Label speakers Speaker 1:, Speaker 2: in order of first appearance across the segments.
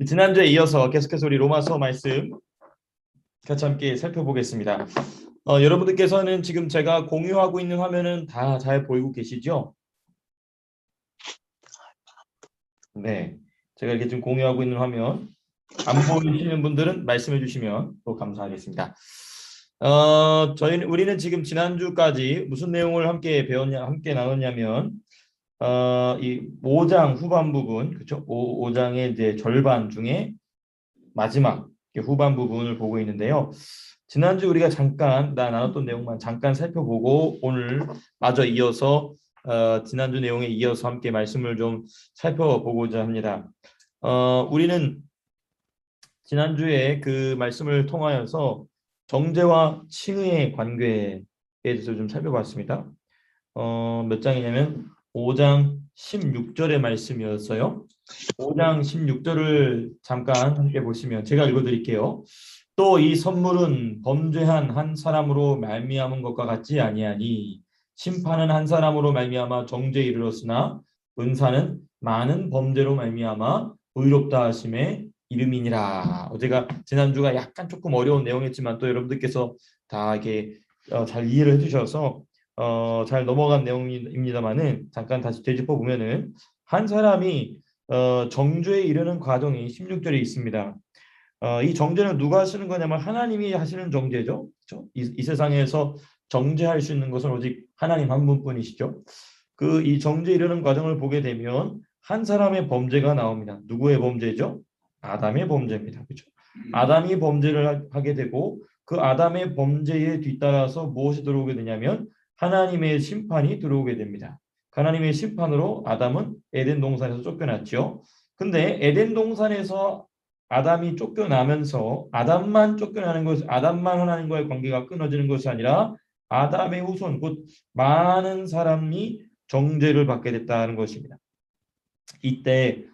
Speaker 1: 지난주에 이어서 계속해서 우리 로마서 말씀 같이 함께 살펴보겠습니다. 여러분들께서는 지금 제가 공유하고 있는 화면은 다 잘 보이고 계시죠? 네, 제가 이렇게 지금 공유하고 있는 화면 안 보이시는 분들은 말씀해 주시면 또 감사하겠습니다. 우리는 지금 지난주까지 무슨 내용을 함께 나눴냐면 이 5장 후반 부분, 그렇죠? 5장의 이제 절반 중에 마지막 후반 부분을 보고 있는데요. 지난주 우리가 잠깐 나눴던 내용만 잠깐 살펴보고 오늘 마저 이어서 지난주 내용에 이어서 함께 말씀을 좀 살펴보고자 합니다. 우리는 지난주에 그 말씀을 통하여서 정죄와 칭의의 관계에 대해서 좀 살펴봤습니다. 몇 장이냐면 5장 16절의 말씀이었어요. 5장 16절을 잠깐 함께 보시면 제가 읽어드릴게요. 또 이 선물은 범죄한 한 사람으로 말미암은 것과 같지 아니하니 심판은 한 사람으로 말미암아 정죄에 이르렀으나 은사는 많은 범죄로 말미암아 의롭다 하심의 이름이니라. 제가 지난주가 약간 조금 어려운 내용이었지만 또 여러분들께서 다 이렇게 잘 이해를 해주셔서 잘 넘어간 내용입니다만은 잠깐 다시 되짚어 보면은 한 사람이 정죄에 이르는 과정이 16절에 있습니다. 이 정죄는 누가 하시는 거냐면 하나님이 하시는 정죄죠. 그렇죠? 이 세상에서 정죄할 수 있는 것은 오직 하나님 한 분뿐이시죠. 이 정죄에 이르는 과정을 보게 되면 한 사람의 범죄가 나옵니다. 누구의 범죄죠? 아담의 범죄입니다. 그렇죠? 아담이 범죄를 하게 되고 그 아담의 범죄에 뒤따라서 무엇이 들어오게 되냐면 하나님의 심판이 들어오게 됩니다. 하나님의 심판으로 아담은 에덴 동산에서 쫓겨났죠. 근데 에덴 동산에서 아담이 쫓겨나면서 아담만 하나님과의 관계가 끊어지는 것이 아니라 아담의 후손 곧 많은 사람이 정죄를 받게 됐다는 것입니다. 이때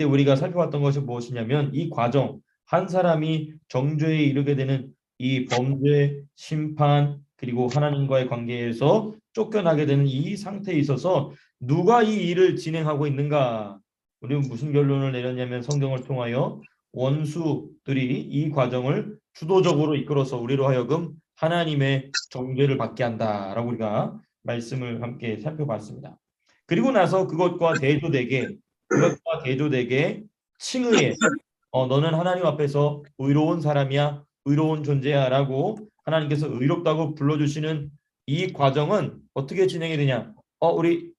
Speaker 1: 우리가 살펴봤던 것이 무엇이냐면 이 과정 한 사람이 정죄에 이르게 되는 이 범죄, 심판 그리고 하나님과의 관계에서 쫓겨나게 되는 이 상태에 있어서 누가 이 일을 진행하고 있는가? 우리는 무슨 결론을 내렸냐면 성경을 통하여 원수들이 이 과정을 주도적으로 이끌어서 우리로 하여금 하나님의 정죄를 받게 한다라고 우리가 말씀을 함께 살펴봤습니다. 그리고 나서 그것과 대조되게 칭의해 너는 하나님 앞에서 의로운 사람이야, 의로운 존재야라고 하나님께서 의롭다고 불러주시는 이 과정은 어떻게 진행이 되냐? 우리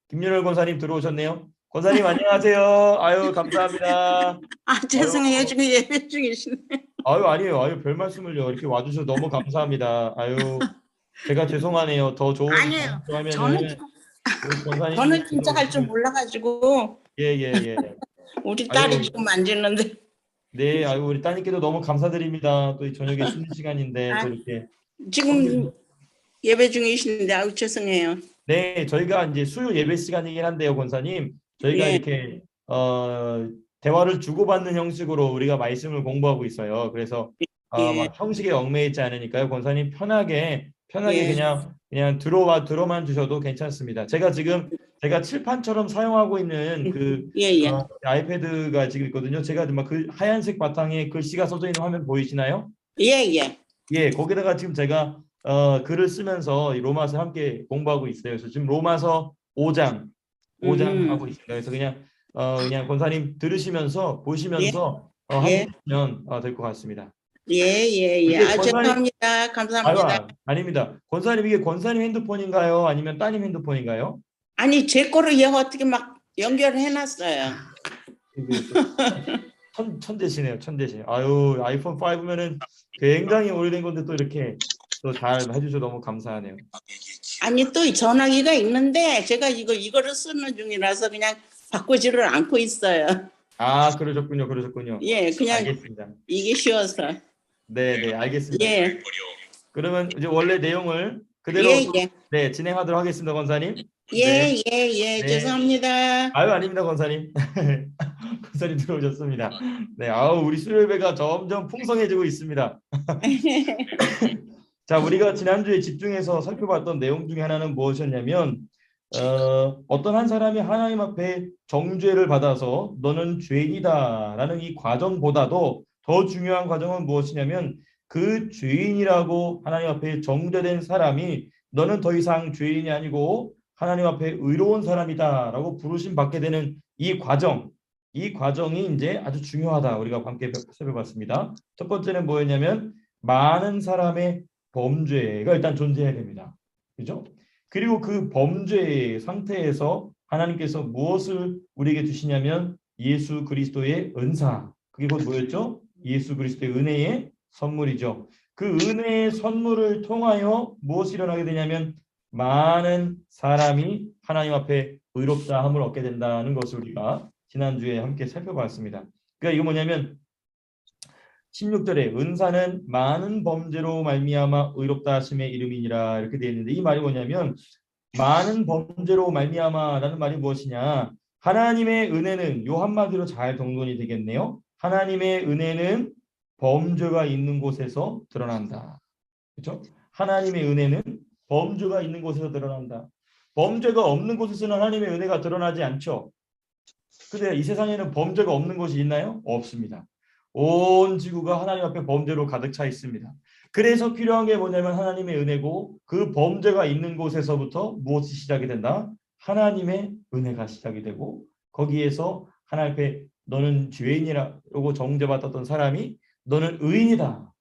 Speaker 1: 김윤월 권사님 들어오셨네요. 권사님 안녕하세요. 아유 감사합니다. 아유,
Speaker 2: 죄송해요. 지금 예배 중이시네.
Speaker 1: 아니에요. 별 말씀을요. 이렇게 와주셔서 너무 감사합니다. 제가 죄송하네요. 더 좋은
Speaker 2: 아니에요.
Speaker 1: 하면은 우리 권사님
Speaker 2: 저는 진짜 할 줄 몰라가지고
Speaker 1: 예.
Speaker 2: 우리 딸이 지금 만지는데.
Speaker 1: 네, 우리 따님께도 너무 감사드립니다. 또 저녁에 쉬는 시간인데 또 이렇게
Speaker 2: 지금 예배 중이신데 죄송해요.
Speaker 1: 네, 저희가 이제 수요 예배 시간이긴 한데요, 권사님. 저희가
Speaker 2: 예.
Speaker 1: 이렇게 대화를 주고받는 형식으로 우리가 말씀을 공부하고 있어요. 그래서 막 형식에 얽매이지 않으니까요, 권사님 편하게
Speaker 2: 예.
Speaker 1: 그냥 들어만 주셔도 괜찮습니다. 제가 칠판처럼 사용하고 있는 아이패드가 지금 있거든요. 제가 막 그 하얀색 바탕에 글씨가 써져 있는 화면 보이시나요?
Speaker 2: 예.
Speaker 1: 예, 거기다가 지금 제가 글을 쓰면서 이 로마서 함께 공부하고 있어요. 그래서 지금 로마서 5장 하고 있습니다. 그래서 그냥 권사님 들으시면서 보시면서 하시면 될 것 같습니다.
Speaker 2: 예. 죄송합니다. 감사합니다.
Speaker 1: 아닙니다. 권사님 이게 권사님 핸드폰인가요? 아니면 따님 핸드폰인가요?
Speaker 2: 아니 제 거를 얘가 어떻게 막 연결해놨어요.
Speaker 1: 천재시네요. 아이폰 5면은 굉장히 오래된 건데 또 이렇게 또 잘 해주셔서 너무 감사하네요.
Speaker 2: 아니 또 전화기가 있는데 제가 이거를 쓰는 중이라서 그냥 바꾸지를 않고 있어요.
Speaker 1: 그러셨군요.
Speaker 2: 예, 그냥
Speaker 1: 알겠습니다.
Speaker 2: 이게 쉬워서.
Speaker 1: 네, 알겠습니다.
Speaker 2: 예.
Speaker 1: 그러면 이제 원래 내용을 그대로 네, 진행하도록 하겠습니다, 권사님.
Speaker 2: 예.
Speaker 1: 네.
Speaker 2: 죄송합니다.
Speaker 1: 아닙니다, 권사님. 권사님 들어오셨습니다. 네, 우리 수요예배가 점점 풍성해지고 있습니다. 자, 우리가 지난주에 집중해서 살펴봤던 내용 중에 하나는 무엇이었냐면 어떤 한 사람이 하나님 앞에 정죄를 받아서 너는 죄인이다라는 이 과정보다도 더 중요한 과정은 무엇이냐면 그 죄인이라고 하나님 앞에 정죄된 사람이 너는 더 이상 죄인이 아니고 하나님 앞에 의로운 사람이다라고 부르심 받게 되는 이 과정, 이 과정이 이제 아주 중요하다. 우리가 함께 살펴봤습니다. 첫 번째는 뭐였냐면 많은 사람의 범죄가 일단 존재해야 됩니다. 그죠? 그리고 그 범죄의 상태에서 하나님께서 무엇을 우리에게 주시냐면 예수 그리스도의 은사. 그게 곧 뭐였죠? 예수 그리스도의 은혜의 선물이죠. 그 은혜의 선물을 통하여 무엇이 일어나게 되냐면 많은 사람이 하나님 앞에 의롭다함을 얻게 된다는 것을 우리가 지난주에 함께 살펴봤습니다. 그러니까 이거 뭐냐면 16절에 은사는 많은 범죄로 말미암아 의롭다 하심의 이름이니라 이렇게 되어 있는데 이 말이 뭐냐면 많은 범죄로 말미암아라는 말이 무엇이냐? 하나님의 은혜는 요 한마디로 잘 동론이 되겠네요. 하나님의 은혜는 범죄가 있는 곳에서 드러난다. 그렇죠? 하나님의 은혜는 범죄가 있는 곳에서 드러난다. 범죄가 없는 곳에서는 하나님의 은혜가 드러나지 않죠. 근데 이 세상에는 범죄가 없는 곳이 있나요? 없습니다. 온 지구가 하나님 앞에 범죄로 가득 차 있습니다. 그래서 필요한 게 뭐냐면 하나님의 은혜고 그 범죄가 있는 곳에서부터 무엇이 시작이 된다? 하나님의 은혜가 시작이 되고 거기에서 하나님 앞에 너는 죄인이라고 정죄받았던 사람이 너는 의인이다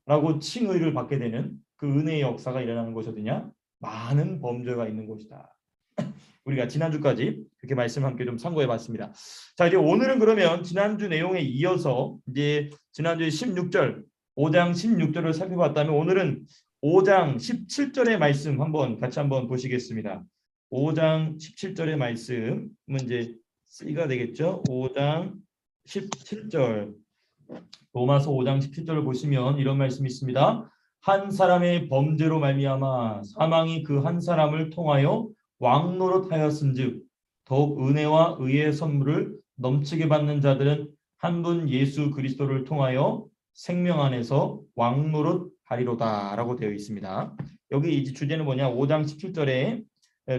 Speaker 1: 라고 칭의를 받게 되는 그 은혜의 역사가 일어나는 곳이거든요. 많은 범죄가 있는 곳이다. 우리가 지난주까지 그렇게 말씀 함께 좀 참고해 봤습니다. 자, 이제 오늘은 그러면 지난주 내용에 이어서 이제 지난주에 16절, 5장 16절을 살펴봤다면 오늘은 5장 17절의 말씀 같이 한번 보시겠습니다. 5장 17절의 말씀은 이제 C가 되겠죠. 5장 17절. 로마서 5장 17절을 보시면 이런 말씀이 있습니다. 한 사람의 범죄로 말미암아 사망이 그 한 사람을 통하여 왕노릇하였은즉 더욱 은혜와 의의 선물을 넘치게 받는 자들은 한 분 예수 그리스도를 통하여 생명 안에서 왕노릇하리로다라고 되어 있습니다. 여기 이제 주제는 뭐냐? 5장 17절에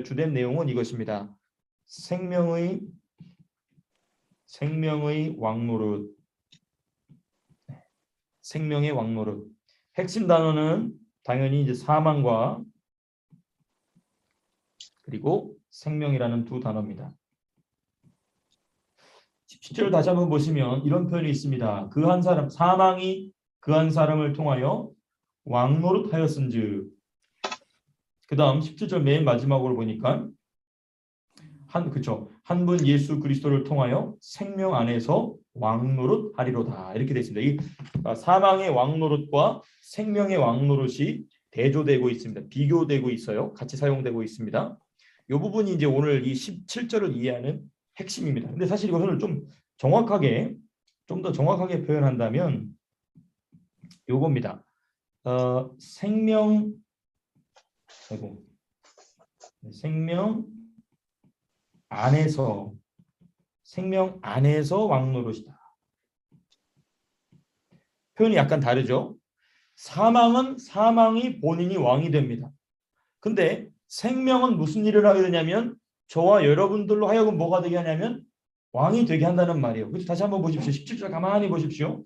Speaker 1: 주된 내용은 이것입니다. 생명의 왕노릇. 생명의 왕노릇. 핵심 단어는 당연히 이제 사망과 그리고 생명이라는 두 단어입니다. 17절 다시 한번 보시면 이런 표현이 있습니다. 그 한 사람, 사망이 그 한 사람을 통하여 왕노릇하였은즉. 그 다음 17절 맨 마지막으로 보니까 한 분 예수 그리스도를 통하여 생명 안에서 왕노릇하리로다 이렇게 되어 있습니다. 이 사망의 왕노릇과 생명의 왕노릇이 대조되고 있습니다. 비교되고 있어요. 같이 사용되고 있습니다. 이 부분이 이제 오늘 이 17절을 이해하는 핵심입니다. 근데 사실 이것을 좀 더 정확하게 표현한다면 요겁니다. 생명 안에서 왕노릇이다. 표현이 약간 다르죠. 사망은 사망이 본인이 왕이 됩니다. 근데 생명은 무슨 일을 하게 되냐면 저와 여러분들로 하여금 뭐가 되게 하냐면 왕이 되게 한다는 말이에요. 그래서 다시 한번 보십시오. 17절 가만히 보십시오.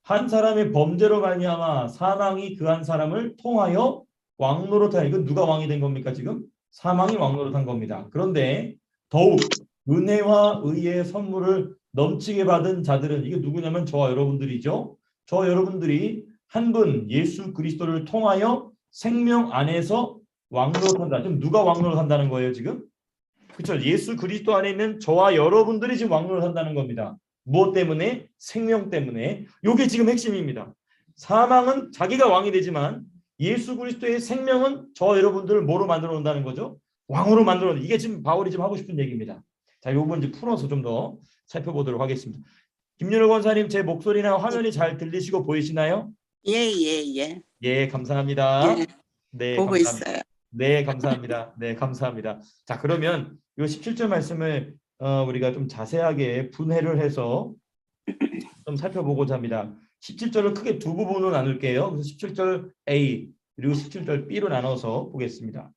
Speaker 1: 한 사람의 범죄로 말미암아 사망이 그 한 사람을 통하여 왕노릇하여. 이건 누가 왕이 된 겁니까 지금? 사망이 왕노릇한 겁니다. 그런데 더욱 은혜와 의의 선물을 넘치게 받은 자들은 이게 누구냐면 저와 여러분들이죠. 저와 여러분들이 한 분 예수 그리스도를 통하여 생명 안에서 왕노릇한다. 지금 누가 왕노릇한다는 거예요 지금? 그렇죠. 예수 그리스도 안에 있는 저와 여러분들이 지금 왕노릇한다는 겁니다. 무엇 때문에? 생명 때문에. 이게 지금 핵심입니다. 사망은 자기가 왕이 되지만 예수 그리스도의 생명은 저와 여러분들을 뭐로 만들어 놓는다는 거죠? 왕으로 만들어 놓는. 이게 지금 바울이 지금 하고 싶은 얘기입니다. 자, 이 부분 이제 풀어서 좀 더 살펴보도록 하겠습니다. 김윤호 권사님, 제 목소리나 화면이 잘 들리시고 보이시나요?
Speaker 2: 예.
Speaker 1: 예, 감사합니다.
Speaker 2: 예,
Speaker 1: 네,
Speaker 2: 보고
Speaker 1: 감사합니다.
Speaker 2: 있어요.
Speaker 1: 네, 감사합니다. 네, 감사합니다. 자, 그러면 이 17절 말씀을 우리가 좀 자세하게 분해를 해서 좀 살펴보고자 합니다. 17절을 크게 두 부분으로 나눌게요. 그래서 17절 A 그리고 17절 B로 나눠서 보겠습니다.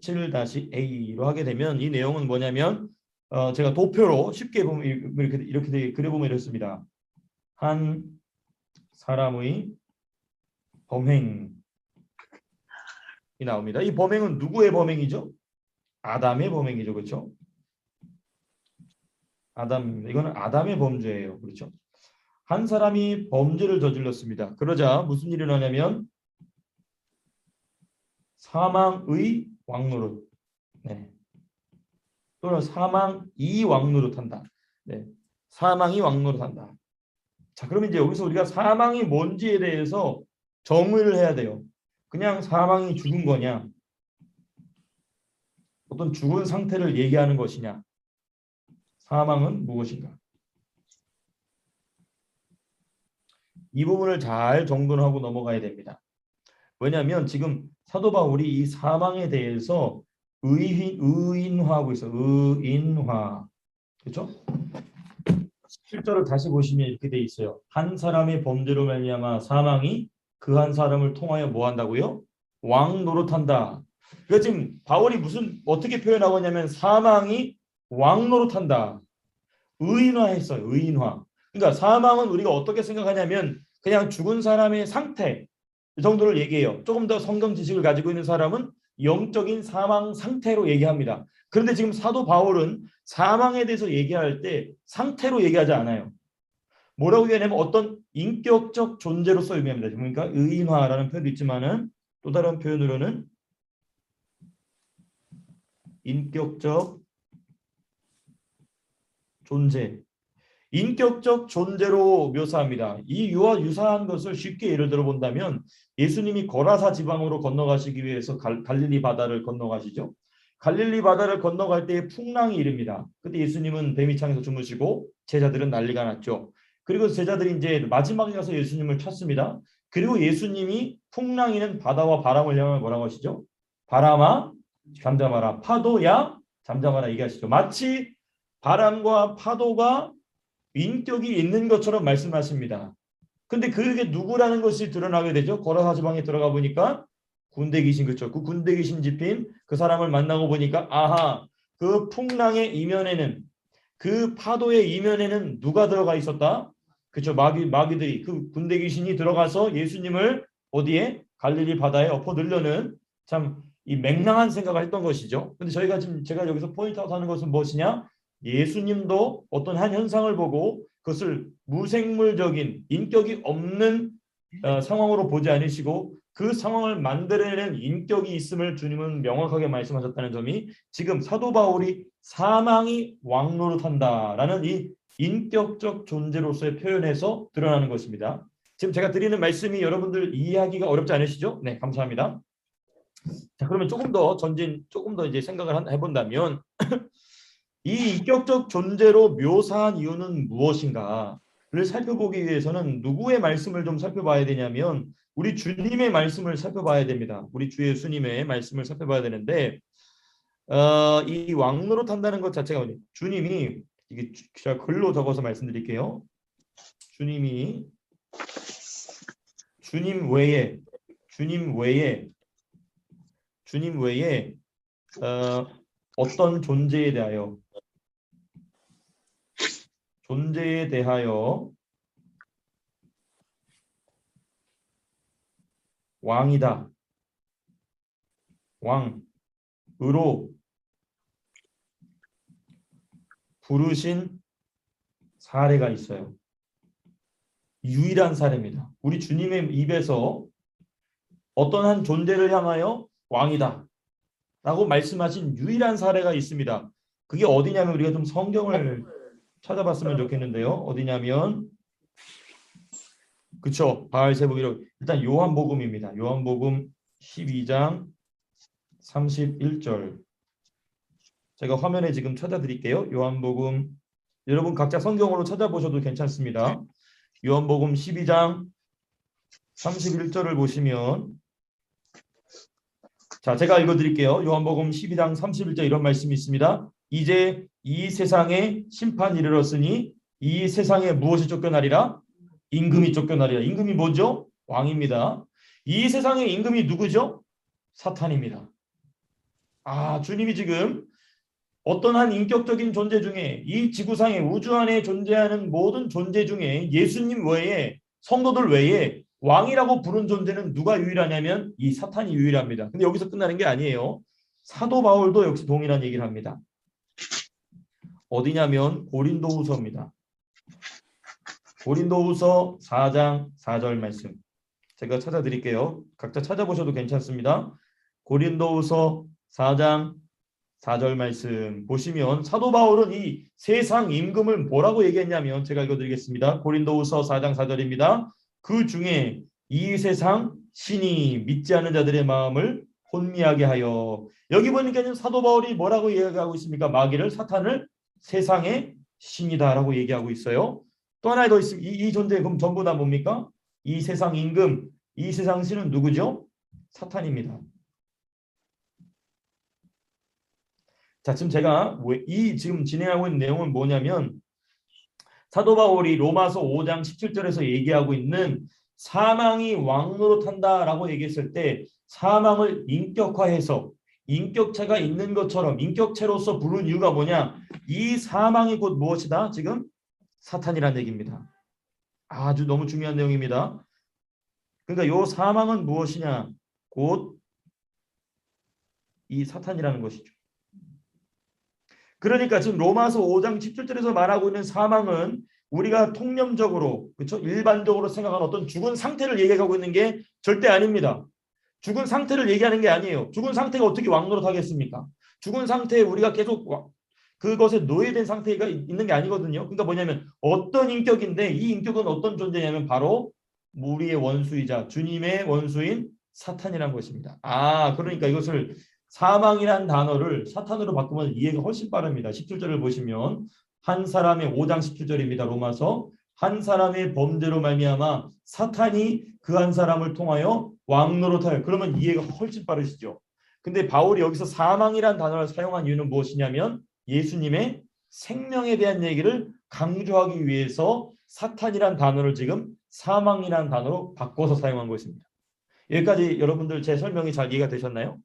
Speaker 1: 17-A로 하게 되면 이 내용은 뭐냐면 제가 도표로 쉽게 보면 이렇게 그려보면 이렇습니다. 한 사람의 범행이 나옵니다. 이 범행은 누구의 범행이죠? 아담의 범행이죠. 그렇죠? 아담, 이거는 아담의 범죄예요. 그렇죠? 한 사람이 범죄를 저질렀습니다. 그러자 무슨 일이 일어나냐면 사망의 왕노릇, 네. 또는 사망이 왕노릇한다. 네. 사망이 왕노릇한다. 자, 그러면 이제 여기서 우리가 사망이 뭔지에 대해서 정의를 해야 돼요. 그냥 사망이 죽은 거냐, 어떤 죽은 상태를 얘기하는 것이냐, 사망은 무엇인가? 이 부분을 잘 정돈하고 넘어가야 됩니다. 왜냐하면 지금 사도 바울이 이 사망에 대해서 의인화하고 있어. 의인화. 그렇죠? 7절을 다시 보시면 이렇게 돼 있어요. 한 사람의 범죄로 말미암아 사망이 그 한 사람을 통하여 뭐 한다고요? 왕 노릇한다. 그러니까 지금 바울이 어떻게 표현하고 있냐면 사망이 왕 노릇한다. 의인화했어요. 의인화. 그러니까 사망은 우리가 어떻게 생각하냐면 그냥 죽은 사람의 상태 이 정도를 얘기해요. 조금 더 성경 지식을 가지고 있는 사람은 영적인 사망 상태로 얘기합니다. 그런데 지금 사도 바울은 사망에 대해서 얘기할 때 상태로 얘기하지 않아요. 뭐라고 얘기하냐면 어떤 인격적 존재로서 의미합니다. 그러니까 의인화라는 표현도 있지만은 또 다른 표현으로는 인격적 존재, 인격적 존재로 묘사합니다. 이 유와 유사한 것을 쉽게 예를 들어 본다면 예수님이 거라사 지방으로 건너가시기 위해서 갈릴리 바다를 건너가시죠. 갈릴리 바다를 건너갈 때에 풍랑이 일입니다. 그때 예수님은 배미창에서 주무시고 제자들은 난리가 났죠. 그리고 제자들이 이제 마지막에 가서 예수님을 찾습니다. 그리고 예수님이 풍랑이는 바다와 바람을 향해 뭐라고 하시죠? 바람아 잠잠하라, 파도야 잠잠하라 얘기하시죠. 마치 바람과 파도가 인격이 있는 것처럼 말씀하십니다. 근데 그게 누구라는 것이 드러나게 되죠. 거라사 지방에 들어가 보니까 군대 귀신, 그렇죠. 그 군대 귀신 집힌 그 사람을 만나고 보니까 아하, 그 풍랑의 이면에는, 그 파도의 이면에는 누가 들어가 있었다? 그렇죠. 마귀들이, 그 군대 귀신이 들어가서 예수님을 어디에? 갈릴리 바다에 엎어들려는 참 이 맹랑한 생각을 했던 것이죠. 근데 제가 여기서 포인트아웃 하는 것은 무엇이냐? 예수님도 어떤 한 현상을 보고 그것을 무생물적인 인격이 없는 상황으로 보지 않으시고 그 상황을 만들어내는 인격이 있음을 주님은 명확하게 말씀하셨다는 점이 지금 사도 바울이 사망이 왕노릇한다라는 이 인격적 존재로서의 표현에서 드러나는 것입니다. 지금 제가 드리는 말씀이 여러분들 이해하기가 어렵지 않으시죠? 네, 감사합니다. 자, 그러면 조금 더 이제 생각을 해본다면 이 인격적 존재로 묘사한 이유는 무엇인가를 살펴보기 위해서는 누구의 말씀을 좀 살펴봐야 되냐면 우리 주님의 말씀을 살펴봐야 됩니다. 우리 주 예수님의 말씀을 살펴봐야 되는데 이 왕노릇한다는 것 자체가 주님이 이게 제가 글로 적어서 말씀드릴게요. 주님 외에 어떤 존재에 대하여 왕이다, 왕으로 부르신 사례가 있어요. 유일한 사례입니다. 우리 주님의 입에서 어떤 한 존재를 향하여 왕이다 라고 말씀하신 유일한 사례가 있습니다. 그게 어디냐면 우리가 좀 성경을 찾아봤으면 좋겠는데요. 어디냐면 그쵸, 바알세부기로 일단 요한복음입니다. 요한복음 12장 31절 제가 화면에 지금 찾아드릴게요. 요한복음 여러분 각자 성경으로 찾아보셔도 괜찮습니다. 요한복음 12장 31절을 보시면 자, 제가 읽어드릴게요. 요한복음 12장 31절 이런 말씀이 있습니다. 이제 이 세상에 심판이 이르렀으니 이 세상에 무엇이 쫓겨나리라? 임금이 쫓겨나리라. 임금이 뭐죠? 왕입니다. 이 세상의 임금이 누구죠? 사탄입니다. 주님이 지금 어떤 한 인격적인 존재 중에 이 지구상의 우주 안에 존재하는 모든 존재 중에 예수님 외에 성도들 외에 왕이라고 부른 존재는 누가 유일하냐면 이 사탄이 유일합니다. 근데 여기서 끝나는 게 아니에요. 사도 바울도 역시 동일한 얘기를 합니다. 어디냐면 고린도후서입니다. 고린도후서 4장 4절 말씀. 제가 찾아드릴게요. 각자 찾아보셔도 괜찮습니다. 고린도후서 4장 4절 말씀 보시면 사도 바울은 이 세상 임금을 뭐라고 얘기했냐면 제가 읽어드리겠습니다. 고린도후서 4장 4절입니다. 그 중에 이 세상 신이 믿지 않는 자들의 마음을 혼미하게 하여, 여기 보니까 사도 바울이 뭐라고 얘기하고 있습니까? 마귀를, 사탄을 세상의 신이다라고 얘기하고 있어요. 또 하나 더 있습니다. 이 존재 그럼 전부 다 뭡니까? 이 세상 임금, 이 세상 신은 누구죠? 사탄입니다. 자, 지금 제가 지금 진행하고 있는 내용은 뭐냐면 사도 바울이 로마서 5장 17절에서 얘기하고 있는 사망이 왕노릇한다라고 얘기했을 때 사망을 인격화해서 인격체가 있는 것처럼 인격체로서 부른 이유가 뭐냐? 이 사망이 곧 무엇이다? 지금 사탄이라는 얘기입니다. 아주 너무 중요한 내용입니다. 그러니까 이 사망은 무엇이냐? 곧 이 사탄이라는 것이죠. 그러니까 지금 로마서 5장 17절에서 말하고 있는 사망은 우리가 통념적으로, 그렇죠? 일반적으로 생각하는 어떤 죽은 상태를 얘기하고 있는 게 절대 아닙니다. 죽은 상태를 얘기하는 게 아니에요. 죽은 상태가 어떻게 왕노릇하겠습니까? 죽은 상태에 우리가 계속 그것에 노예된 상태가 있는 게 아니거든요. 그러니까 뭐냐면 어떤 인격인데 이 인격은 어떤 존재냐면 바로 우리의 원수이자 주님의 원수인 사탄이라는 것입니다. 그러니까 이것을 사망이란 단어를 사탄으로 바꾸면 이해가 훨씬 빠릅니다. 17절을 보시면 한 사람의 5장 17절입니다. 로마서 한 사람의 범죄로 말미암아 사탄이 그 한 사람을 통하여 왕노릇하여, 그러면 이해가 훨씬 빠르시죠. 근데 바울이 여기서 사망이란 단어를 사용한 이유는 무엇이냐면 예수님의 생명에 대한 얘기를 강조하기 위해서 사탄이란 단어를 지금 사망이란 단어로 바꿔서 사용한 것입니다. 여기까지 여러분들 제 설명이 잘 이해가 되셨나요?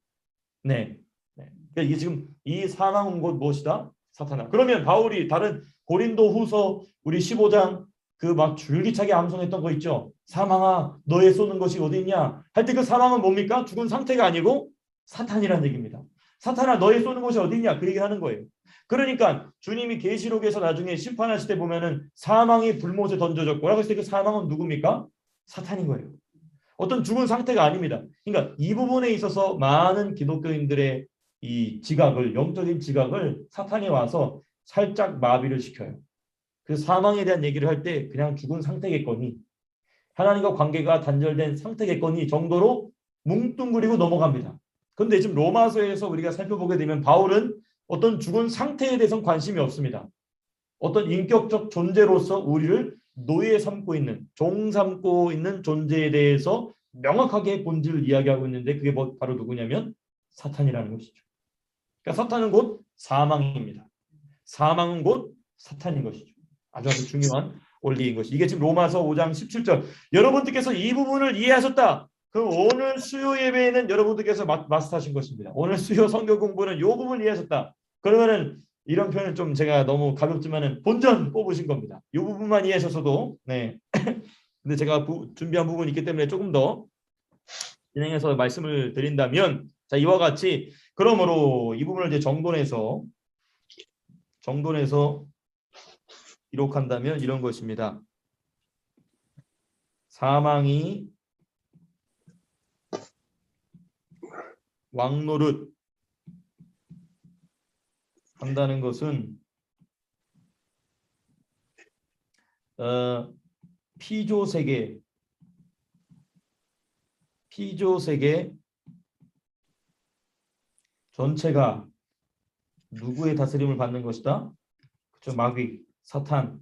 Speaker 1: 네. 그러니까 이게 지금 이 사망은 곧 무엇이다? 사탄이다. 그러면 바울이 다른 고린도후서 우리 15장 그 막 줄기차게 암송했던 거 있죠? 사망아 너의 쏘는 것이 어디 있냐? 할 때 그 사망은 뭡니까? 죽은 상태가 아니고 사탄이라는 얘기입니다. 사탄아 너의 쏘는 것이 어디 있냐? 그 얘기를 하는 거예요. 그러니까 주님이 계시록에서 나중에 심판하실 때 보면은 사망이 불못에 던져졌고 라고 했을 때 그 사망은 누굽니까? 사탄인 거예요. 어떤 죽은 상태가 아닙니다. 그러니까 이 부분에 있어서 많은 기독교인들의 이 지각을, 영적인 지각을 사탄이 와서 살짝 마비를 시켜요. 그 사망에 대한 얘기를 할 때 그냥 죽은 상태겠거니, 하나님과 관계가 단절된 상태겠거니 정도로 뭉뚱그리고 넘어갑니다. 그런데 지금 로마서에서 우리가 살펴보게 되면 바울은 어떤 죽은 상태에 대해서는 관심이 없습니다. 어떤 인격적 존재로서 우리를 노예 삼고 있는, 종 삼고 있는 존재에 대해서 명확하게 본질을 이야기하고 있는데 그게 바로 누구냐면 사탄이라는 것이죠. 그러니까 사탄은 곧 사망입니다. 사망은 곧 사탄인 것이죠. 아주 중요한 원리인 것이. 이게 지금 로마서 5장 17절. 여러분들께서 이 부분을 이해하셨다. 그럼 오늘 수요 예배에는 여러분들께서 마스터하신 것입니다. 오늘 수요 성경 공부는 이 부분을 이해하셨다. 그러면은 이런 표현은 좀 제가 너무 가볍지만은 본전 뽑으신 겁니다. 이 부분만 이해하셔서도. 네. 근데 제가 준비한 부분이 있기 때문에 조금 더 진행해서 말씀을 드린다면, 자, 이와 같이 그러므로 이 부분을 이제 정돈해서 기록한다면 이런 것입니다. 사망이 왕노릇 한다는 것은 피조 세계 전체가 누구의 다스림을 받는 것이다? 그렇죠. 마귀, 사탄,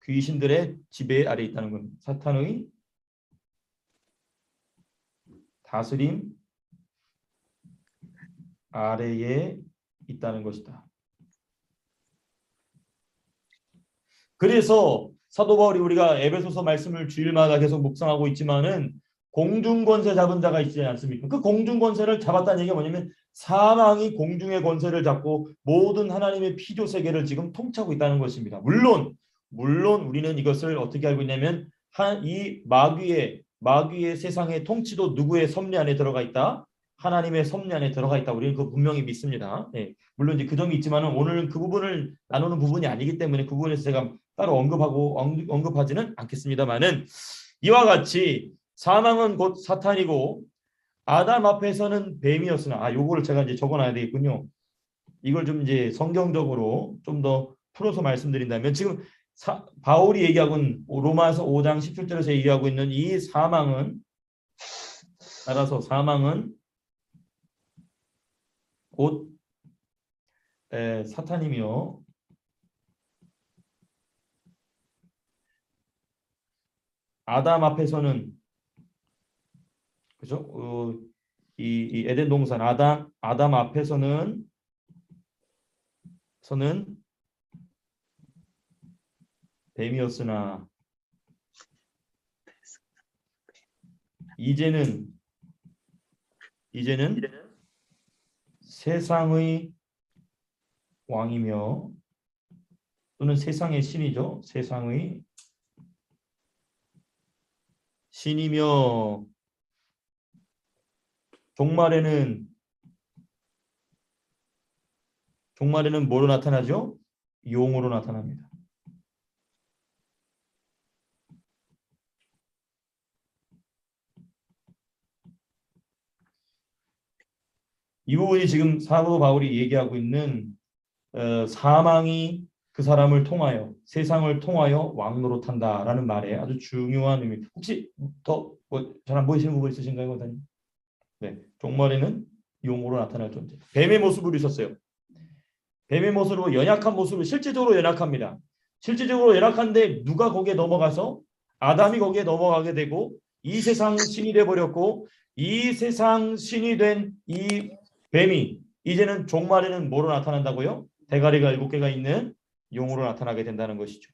Speaker 1: 귀신들의 지배 아래 있다는 겁니다. 사탄의 다스림 아래에 있다는 것이다. 그래서 사도 바울이 우리가 에베소서 말씀을 주일마다 계속 묵상하고 있지만은 공중 권세 잡은 자가 있지 않습니까? 그 공중 권세를 잡았다는 얘기가 뭐냐면 사망이 공중의 권세를 잡고 모든 하나님의 피조 세계를 지금 통치하고 있다는 것입니다. 물론 우리는 이것을 어떻게 알고 있냐면 이 마귀의 세상의 통치도 누구의 섭리 안에 들어가 있다? 하나님의 섭리 안에 들어가 있다. 우리는 그 분명히 믿습니다. 네. 물론 이제 그 점이 있지만은 오늘은 그 부분을 나누는 부분이 아니기 때문에 그 부분에서 제가 따로 언급하지는 않겠습니다만은 이와 같이 사망은 곧 사탄이고 아담 앞에서는 뱀이었으나 요거를 제가 이제 적어놔야 되겠군요. 이걸 좀 이제 성경적으로 좀 더 풀어서 말씀드린다면 지금 바울이 얘기하고 있는 로마서 5장 17절에서 얘기하고 있는 이 사망은 따라서 사망은 곧 사탄이며 아담 앞에서는 그죠? 이 에덴 동산 아담 앞에서는 뱀이었으나 이제는 세상의 왕이며 또는 세상의 신이죠. 세상의 신이며 종말에는 뭐로 나타나죠? 용으로 나타납니다. 이 부분이 지금 사도 바울이 얘기하고 있는 사망이 그 사람을 통하여 세상을 통하여 왕노릇한다라는 말에 아주 중요한 의미. 혹시 더 잘 안 보이시는 부분 있으신가요, 원장님? 네, 종말에는 용으로 나타날 존재. 뱀의 모습으로 있었어요. 뱀의 모습으로 연약한 모습으로 실제적으로 연약합니다. 실제적으로 연약한데 누가 거기에 넘어가서 아담이 거기에 넘어가게 되고 이 세상 신이 돼 버렸고 이 세상 신이 된 이 뱀이 이제는 종말에는 뭐로 나타난다고요? 대가리가 7개가 있는 용으로 나타나게 된다는 것이죠.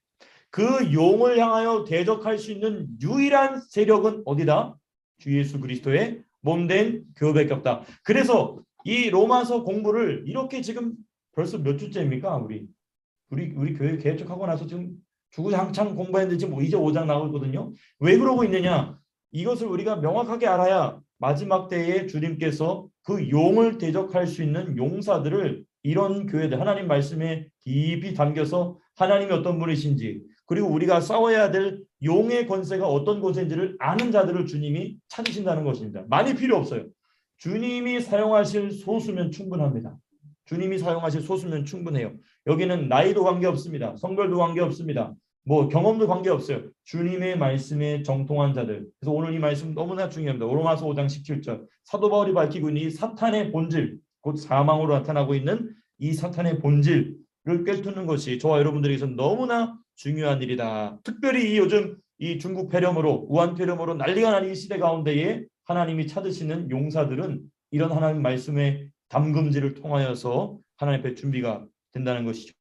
Speaker 1: 그 용을 향하여 대적할 수 있는 유일한 세력은 어디다? 주 예수 그리스도의 몸된 교회밖에 없다. 그래서 이 로마서 공부를 이렇게 지금 벌써 몇 주째입니까? 우리 교회 개척하고 나서 지금 주구장창 공부했는데 지금 이제 5장 나오거든요. 왜 그러고 있느냐? 이것을 우리가 명확하게 알아야 마지막 때에 주님께서 그 용을 대적할 수 있는 용사들을 이런 교회들 하나님 말씀에 깊이 담겨서 하나님이 어떤 분이신지 그리고 우리가 싸워야 될 용의 권세가 어떤 권세인지를 아는 자들을 주님이 찾으신다는 것입니다. 많이 필요 없어요. 주님이 사용하실 소수면 충분합니다. 주님이 사용하실 소수면 충분해요. 여기는 나이도 관계없습니다. 성별도 관계없습니다. 뭐 경험도 관계없어요. 주님의 말씀에 정통한 자들. 그래서 오늘 이 말씀 너무나 중요합니다. 로마서 5장 17절 사도 바울이 밝히고 있는 이 사탄의 본질 곧 사망으로 나타나고 있는 이 사탄의 본질을 꿰뚫는 것이 저와 여러분들에게서 너무나 중요한 일이다. 특별히 이 요즘 이 중국 폐렴으로 우한 폐렴으로 난리가 나는 이 시대 가운데에 하나님이 찾으시는 용사들은 이런 하나님 말씀의 담금질을 통하여서 하나님 앞에 준비가 된다는 것이죠.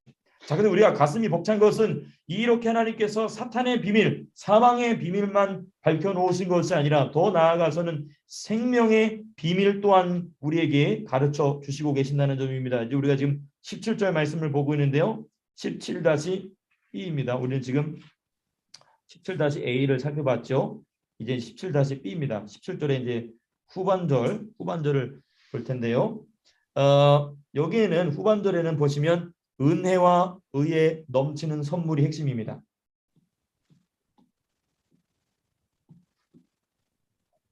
Speaker 1: 자, 근데 우리가 가슴이 벅찬 것은 이렇게 하나님께서 사탄의 비밀, 사망의 비밀만 밝혀놓으신 것이 아니라 더 나아가서는 생명의 비밀 또한 우리에게 가르쳐 주시고 계신다는 점입니다. 이제 우리가 지금 17절 말씀을 보고 있는데요. 17-B입니다. 우리는 지금 17-A를 살펴봤죠. 이제 17-B입니다. 17절에 이제 후반절을 볼 텐데요. 여기에는 후반절에는 보시면 은혜와 의에 넘치는 선물이 핵심입니다.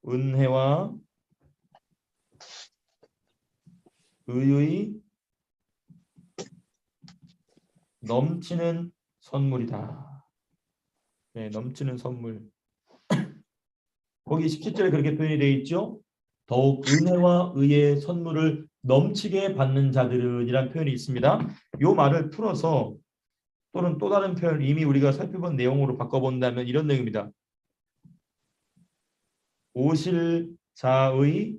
Speaker 1: 은혜와 의의 넘치는 선물이다. 네, 넘치는 선물. 거기 17절에 그렇게 표현이 되어 있죠. 더욱 은혜와 의의 선물을 넘치게 받는 자들은 이란 표현이 있습니다. 이 말을 풀어서 또는 또 다른 표현 이미 우리가 살펴본 내용으로 바꿔본다면 이런 내용입니다. 오실 자의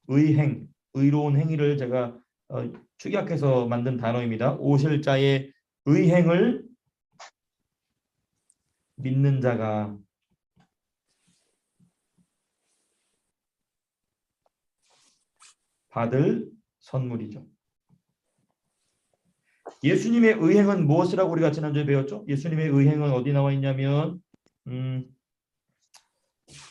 Speaker 1: 의행, 의로운 행위를 제가 축약해서 만든 단어입니다. 오실 자의 의행을 믿는 자가 받을 선물이죠. 예수님의 의행은 무엇이라고 우리가 지난주에 배웠죠? 예수님의 의행은 어디 나와 있냐면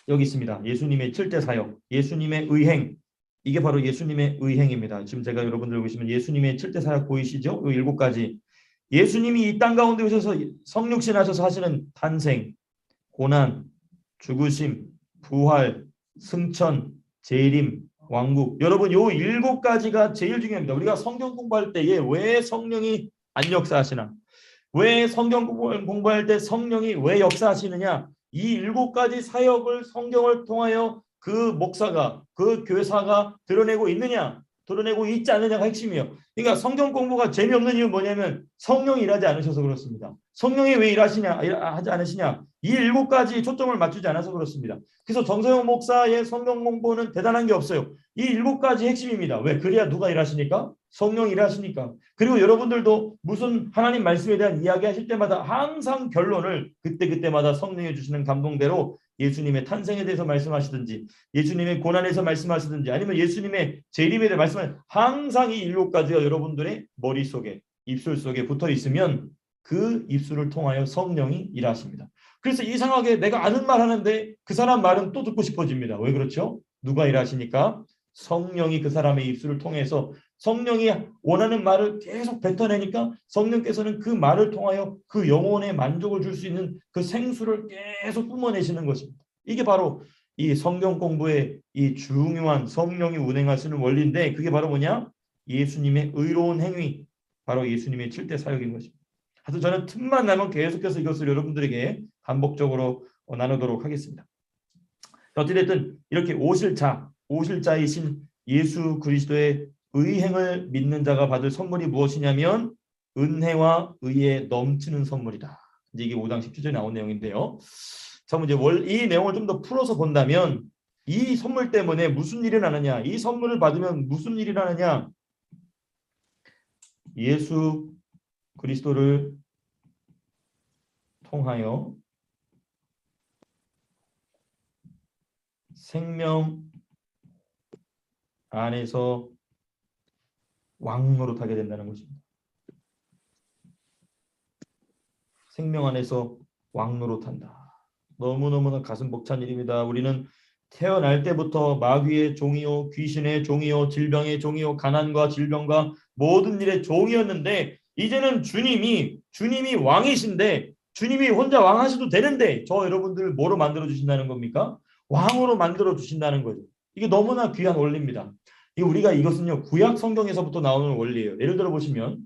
Speaker 1: 여기 있습니다. 예수님의 7대 사역, 예수님의 의행. 이게 바로 예수님의 의행입니다. 지금 제가 여러분들 보시면 예수님의 7대 사역 보이시죠? 이 7가지. 예수님이 이 땅 가운데 오셔서 성육신 하셔서 하시는 탄생, 고난, 죽으심, 부활, 승천, 재림, 왕국. 여러분 요 7가지가 제일 중요합니다. 우리가 성경 공부할 때에 왜 성령이 안 역사하시나? 왜 성경 공부할 때 성령이 왜 역사하시느냐? 이 7가지 사역을 성경을 통하여 그 목사가, 그 교사가 드러내고 있느냐? 드러내고 있지 않느냐가 핵심이에요. 그러니까 성경 공부가 재미없는 이유는 뭐냐면 성령이 일하지 않으셔서 그렇습니다. 성령이 왜 하지 않으시냐? 이 7가지 초점을 맞추지 않아서 그렇습니다. 그래서 정서영 목사의 성경 공부는 대단한 게 없어요. 이 7가지 핵심입니다. 왜? 그래야 누가 일하시니까? 성령이 일하시니까. 그리고 여러분들도 무슨 하나님 말씀에 대한 이야기 하실 때마다 항상 결론을 그때그때마다 성령이 주시는 감동대로 예수님의 탄생에 대해서 말씀하시든지 예수님의 고난에서 말씀하시든지 아니면 예수님의 재림에 대해 말씀하시는 항상 이 7가지가 여러분들의 머릿속에 입술 속에 붙어 있으면 그 입술을 통하여 성령이 일하십니다. 그래서 이상하게 내가 아는 말 하는데 그 사람 말은 또 듣고 싶어집니다. 왜 그렇죠? 누가 일하시니까? 성령이 그 사람의 입술을 통해서 성령이 원하는 말을 계속 뱉어내니까 성령께서는 그 말을 통하여 그 영혼의 만족을 줄 수 있는 그 생수를 계속 뿜어내시는 것입니다. 이게 바로 이 성경 공부의 이 중요한 성령이 운행하시는 원리인데 그게 바로 뭐냐? 예수님의 의로운 행위, 바로 예수님의 7대 사역인 것입니다. 하여튼 저는 틈만 나면 계속해서 이것을 여러분들에게 반복적으로 나누도록 하겠습니다. 어찌됐든 이렇게 오실자이신 예수 그리스도의 의행을 믿는 자가 받을 선물이 무엇이냐면 은혜와 의에 넘치는 선물이다. 이제 이게 5장 17절에 나온 내용인데요. 자, 이제 이 내용을 좀 더 풀어서 본다면 이 선물 때문에 무슨 일이 나느냐? 이 선물을 받으면 무슨 일이 나느냐? 예수 그리스도를 통하여 생명 안에서 왕으로 타게 된다는 것입니다. 생명 안에서 왕으로 탄다. 너무너무나 가슴 벅찬 일입니다. 우리는 태어날 때부터 마귀의 종이요, 귀신의 종이요, 질병의 종이요, 가난과 질병과 모든 일의 종이었는데 이제는 주님이 왕이신데 주님이 혼자 왕하셔도 되는데 저 여러분들 뭐로 만들어 주신다는 겁니까? 왕으로 만들어 주신다는 거죠. 이게 너무나 귀한 원리입니다. 우리가 이것은요 구약 성경에서부터 나오는 원리예요. 예를 들어 보시면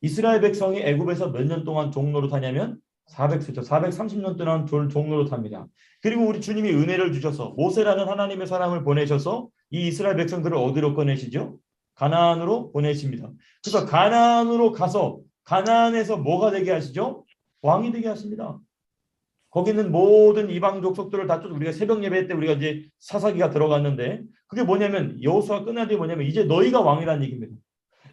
Speaker 1: 이스라엘 백성이 애굽에서 몇 년 동안 종로로 타냐면 430년 동안 종로로 탑니다. 그리고 우리 주님이 은혜를 주셔서 모세라는 하나님의 사람을 보내셔서 이 이스라엘 백성들을 어디로 꺼내시죠? 가나안으로 보내십니다. 그래서 가나안으로 가서 가나안에서 뭐가 되게 하시죠? 왕이 되게 하십니다. 거기 있는 모든 이방 족속들을 다 우리가 새벽 예배 때 우리가 이제 사사기가 들어갔는데 그게 뭐냐면 여호수아 끝난 뒤에 뭐냐면 이제 너희가 왕이라는 얘기입니다.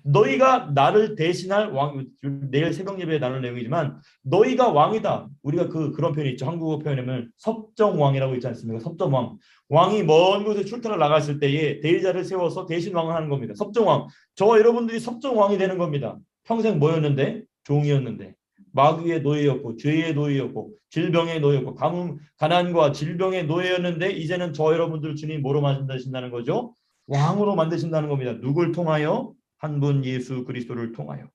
Speaker 1: 너희가 나를 대신할 왕, 내일 새벽 예배에 나눌 내용이지만 너희가 왕이다. 우리가 그런 표현이 있죠. 한국어 표현하면 섭정왕이라고 있지 않습니까? 섭정왕. 왕이 먼 곳에 출타를 나갔을 때에 대리자를 세워서 대신 왕을 하는 겁니다. 섭정왕. 저와 여러분들이 섭정왕이 되는 겁니다. 평생 뭐였는데? 종이었는데. 마귀의 노예였고 죄의 노예였고 질병의 노예였고 가난과 질병의 노예였는데 이제는 저 여러분들 주님 뭐로 만드신다는 거죠? 왕으로 만드신다는 겁니다. 누굴 통하여? 한 분 예수 그리스도를 통하여.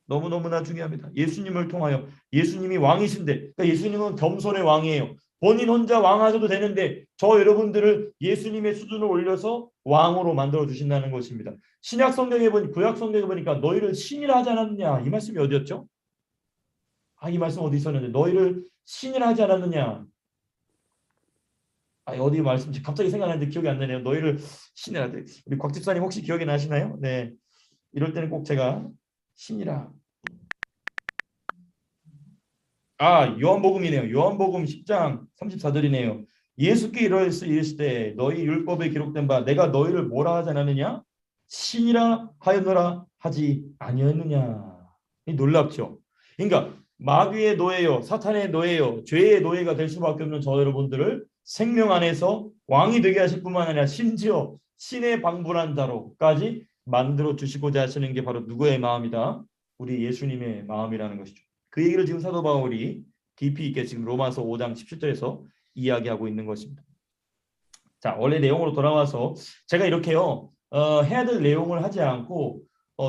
Speaker 1: 너무너무나 중요합니다. 예수님을 통하여. 예수님이 왕이신데 그러니까 예수님은 겸손의 왕이에요. 본인 혼자 왕하셔도 되는데 저 여러분들을 예수님의 수준을 올려서 왕으로 만들어 주신다는 것입니다. 신약 성경에 보니 구약 성경에 보니까 너희를 신이라 하지 않았느냐 이 말씀이 어디였죠? 이 말씀 어디 있었는데 너희를 신이라 하지 않았느냐. 어디 말씀 갑자기 생각나는데 기억이 안 나네요. 너희를 신이라. 우리 곽 집사님 혹시 기억이 나시나요? 네. 이럴 때는 꼭 제가 신이라. 요한복음이네요. 요한복음 10장 34절이네요. 예수께 이르실 때 너희 율법에 기록된 바 내가 너희를 뭐라 하지 않았느냐? 신이라 하였노라 하지 아니었느냐. 놀랍죠. 그러니까 마귀의 노예요, 사탄의 노예요, 죄의 노예가 될 수밖에 없는 저 여러분들을 생명 안에서 왕이 되게 하실 뿐만 아니라 심지어 신의 방불한 자로까지 만들어 주시고자 하시는 게 바로 누구의 마음이다? 우리 예수님의 마음이라는 것이죠. 그 얘기를 지금 사도 바울이 깊이 있게 지금 로마서 5장 17절에서 이야기하고 있는 것입니다. 자, 원래 내용으로 돌아와서 제가 이렇게요 해야 될 내용을 하지 않고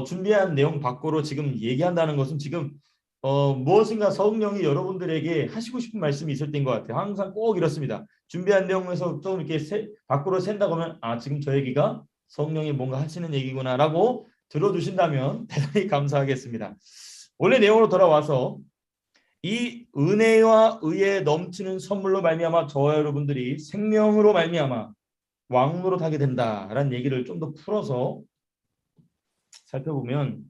Speaker 1: 준비한 내용 밖으로 지금 얘기한다는 것은 지금 무엇인가 성령이 여러분들에게 하시고 싶은 말씀이 있을 때인 것 같아요. 항상 꼭 이렇습니다. 준비한 내용에서 좀 이렇게 밖으로 샌다고 하면 지금 저 얘기가 성령이 뭔가 하시는 얘기구나라고 들어주신다면 대단히 감사하겠습니다. 원래 내용으로 돌아와서 이 은혜와 의에 넘치는 선물로 말미암아 저와 여러분들이 생명으로 말미암아 왕노릇하게 된다라는 얘기를 좀 더 풀어서 살펴보면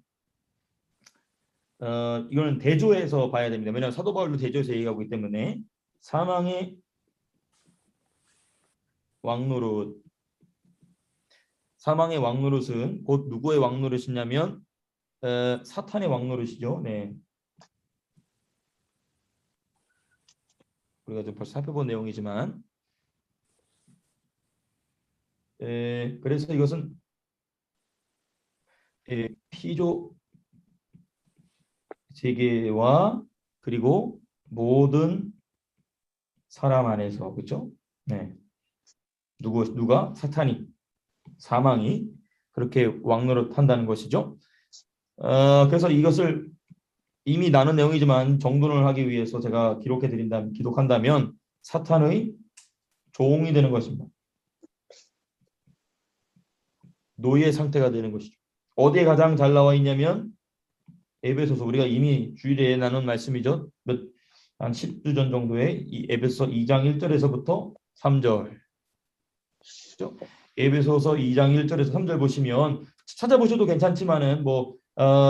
Speaker 1: 이거는 대조해서 봐야 됩니다. 왜냐하면 사도 바울도 대조해서 얘기하고 있기 때문에 사망의 왕노릇, 사망의 왕노릇은 곧 누구의 왕노릇이냐면 사탄의 왕노릇이죠. 네. 우리가 좀 벌써 살펴본 내용이지만 그래서 이것은 피조 세계와 그리고 모든 사람 안에서 그렇죠? 네. 누가 사탄이 사망이 그렇게 왕노릇 한다는 것이죠. 그래서 이것을 이미 나눈 내용이지만 정돈을 하기 위해서 제가 기록한다면 사탄의 종이 되는 것입니다. 노예 상태가 되는 것이죠. 어디에 가장 잘 나와 있냐면 에베소서 우리가 이미 주일에 나눈 말씀이죠. 한 10주 전 정도에 이 에베소서 2장 1절에서부터 3절. 그렇죠? 에베소서 2장 1절에서 3절 보시면 찾아보셔도 괜찮지만은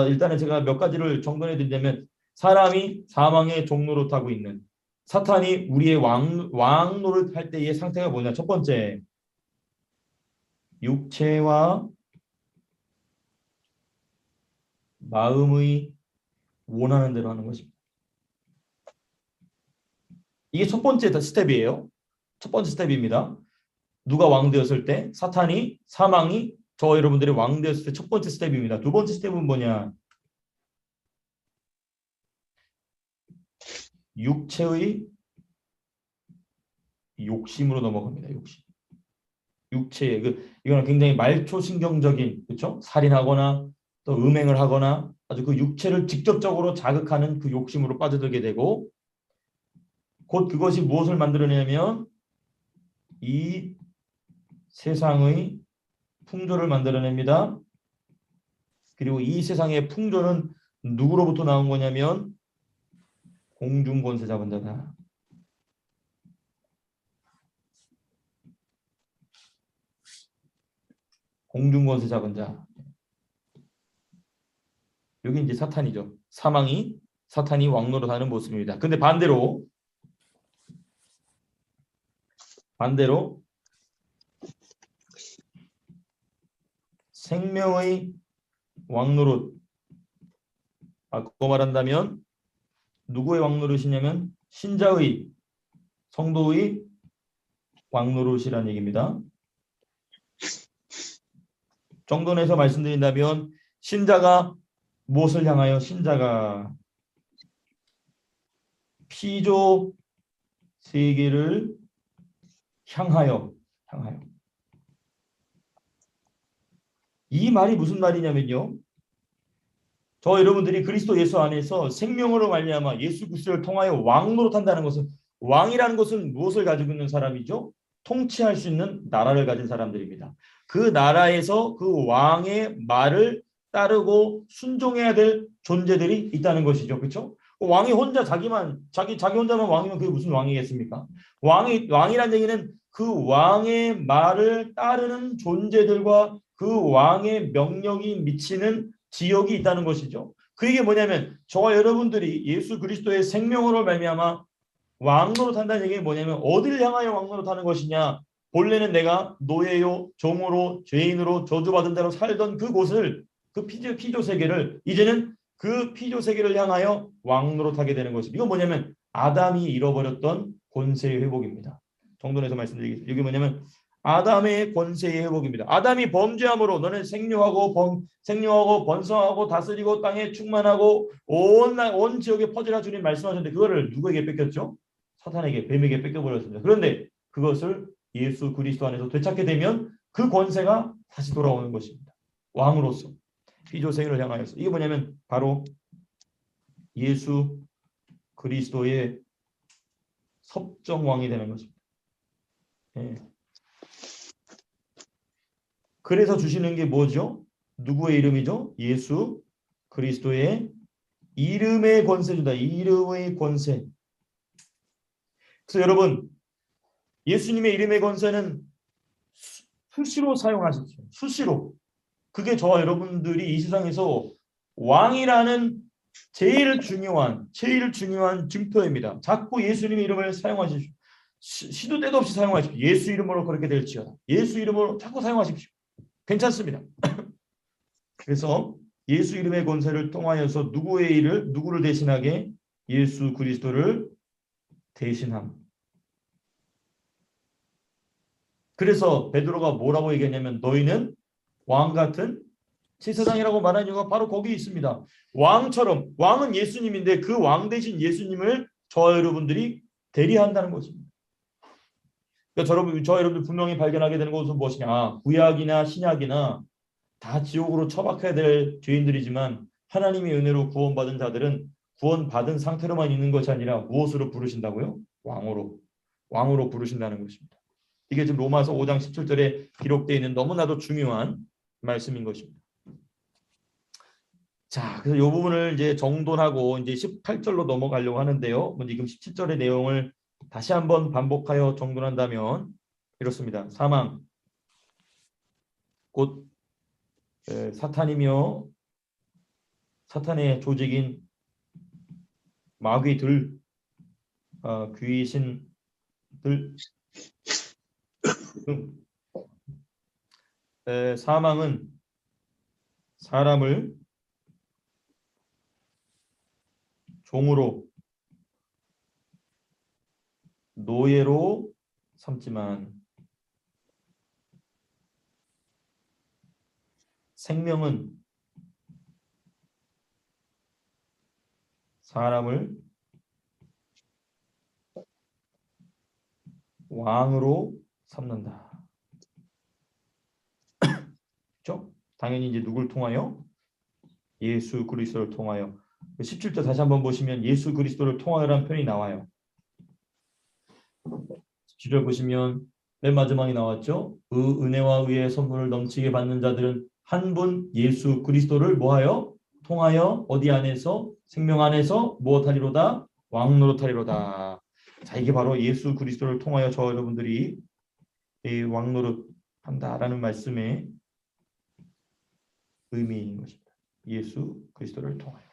Speaker 1: 일단은 제가 몇 가지를 정돈해 드리자면 사람이 사망의 종노릇 하고 있는 사탄이 우리의 왕노릇 할 때의 상태가 뭐냐? 첫 번째 육체와 마음의 원하는 대로 하는 것입니다. 이게 첫 번째 스텝이에요. 첫 번째 스텝입니다. 누가 왕 되었을 때 사탄이 사망이 저 여러분들이 왕 되었을 때 첫 번째 스텝입니다. 두 번째 스텝은 뭐냐? 육체의 욕심으로 넘어갑니다. 육체의 이거는 굉장히 말초신경적인 그렇죠? 살인하거나 또 음행을 하거나 아주 그 육체를 직접적으로 자극하는 그 욕심으로 빠져들게 되고 곧 그것이 무엇을 만들어내냐면 이 세상의 풍조를 만들어냅니다. 그리고 이 세상의 풍조는 누구로부터 나온 거냐면 공중권세 잡은 자다. 공중권세 잡은 자. 여기 이제 사탄이죠. 사탄이 왕노릇하는 모습입니다. 근데 반대로 생명의 왕노릇 그거 말한다면 누구의 왕노릇이냐면 신자의 성도의 왕노릇이라는 얘기입니다. 정돈해서 말씀드린다면 신자가 무엇을 향하여 신자가 피조 세계를 향하여 이 말이 무슨 말이냐면요. 저 여러분들이 그리스도 예수 안에서 생명으로 말미암아 예수 그리스도를 통하여 왕노릇한다는 것은 왕이라는 것은 무엇을 가지고 있는 사람이죠? 통치할 수 있는 나라를 가진 사람들입니다. 그 나라에서 그 왕의 말을 따르고 순종해야 될 존재들이 있다는 것이죠. 그렇죠? 왕이 혼자 자기 혼자만 왕이면 그게 무슨 왕이겠습니까? 왕이란 얘기는 그 왕의 말을 따르는 존재들과 그 왕의 명령이 미치는 지역이 있다는 것이죠. 그게 뭐냐면 저와 여러분들이 예수 그리스도의 생명으로 말미암아 왕노릇한다는 얘기는 뭐냐면 어디를 향하여 왕노릇하는 것이냐. 본래는 내가 노예요, 종으로, 죄인으로 저주받은 대로 살던 그곳을 그 피조 세계를 이제는 그 피조 세계를 향하여 왕노릇하게 되는 것입니다. 이건 뭐냐면 아담이 잃어버렸던 권세의 회복입니다. 정돈해서 말씀드리겠습니다. 이게 뭐냐면 아담의 권세의 회복입니다. 아담이 범죄함으로 너는 생육하고 번성하고 다스리고 땅에 충만하고 온 지역에 퍼지라 주님 말씀하셨는데 그거를 누구에게 뺏겼죠? 사탄에게, 뱀에게 뺏겨버렸습니다. 그런데 그것을 예수 그리스도 안에서 되찾게 되면 그 권세가 다시 돌아오는 것입니다. 왕으로서 피조 세계를 향하여서. 이게 뭐냐면 바로 예수 그리스도의 섭정왕이 되는 것입니다. 예. 그래서 주시는 게 뭐죠? 누구의 이름이죠? 예수 그리스도의 이름의 권세 준다. 이름의 권세. 그래서 여러분 예수님의 이름의 권세는 수시로 사용하십시오. 수시로. 그게 저와 여러분들이 이 세상에서 왕이라는 제일 중요한 증표입니다. 자꾸 예수님의 이름을 사용하십시오. 시도 때도 없이 사용하십시오. 예수 이름으로 그렇게 될지어다. 예수 이름으로 자꾸 사용하십시오. 괜찮습니다. 그래서 예수 이름의 권세를 통하여서 누구를 대신하게? 예수 그리스도를 대신함. 그래서 베드로가 뭐라고 얘기했냐면 너희는 왕 같은 제사장이라고 말하는 이유가 바로 거기 있습니다. 왕처럼, 왕은 예수님인데 그 왕 대신 예수님을 저와 여러분들이 대리한다는 것입니다. 그러니까 저와 여러분들 분명히 발견하게 되는 것은 무엇이냐? 구약이나 신약이나 다 지옥으로 처박혀야 될 죄인들이지만 하나님의 은혜로 구원받은 자들은 구원받은 상태로만 있는 것이 아니라 무엇으로 부르신다고요? 왕으로 부르신다는 것입니다. 이게 지금 로마서 5장 17절에 기록되어 있는 너무나도 중요한 말씀인 것입니다. 자, 그래서 이 부분을 이제 정돈하고 이제 18절로 넘어가려고 하는데요. 지금 17절의 내용을 다시 한번 반복하여 정돈한다면 이렇습니다. 사망, 곧 사탄이며 사탄의 조직인 마귀들, 귀신들 사망은 사람을 종으로 노예로 삼지만 생명은 사람을 왕으로 삼는다. 그렇죠? 당연히 이제 누굴 통하여? 예수 그리스도를 통하여. 17절 다시 한번 보시면 예수 그리스도를 통하여라는 표현이 나와요. 17절 보시면 맨 마지막에 나왔죠. 그 은혜와 의의 선물을 넘치게 받는 자들은 한 분 예수 그리스도를 뭐하여? 통하여 어디 안에서? 생명 안에서 무엇하리로다? 왕노릇하리로다. 자, 이게 바로 예수 그리스도를 통하여 저 여러분들이 왕노릇한다라는 말씀의 의미인 것입니다. 예수 그리스도를 통하여.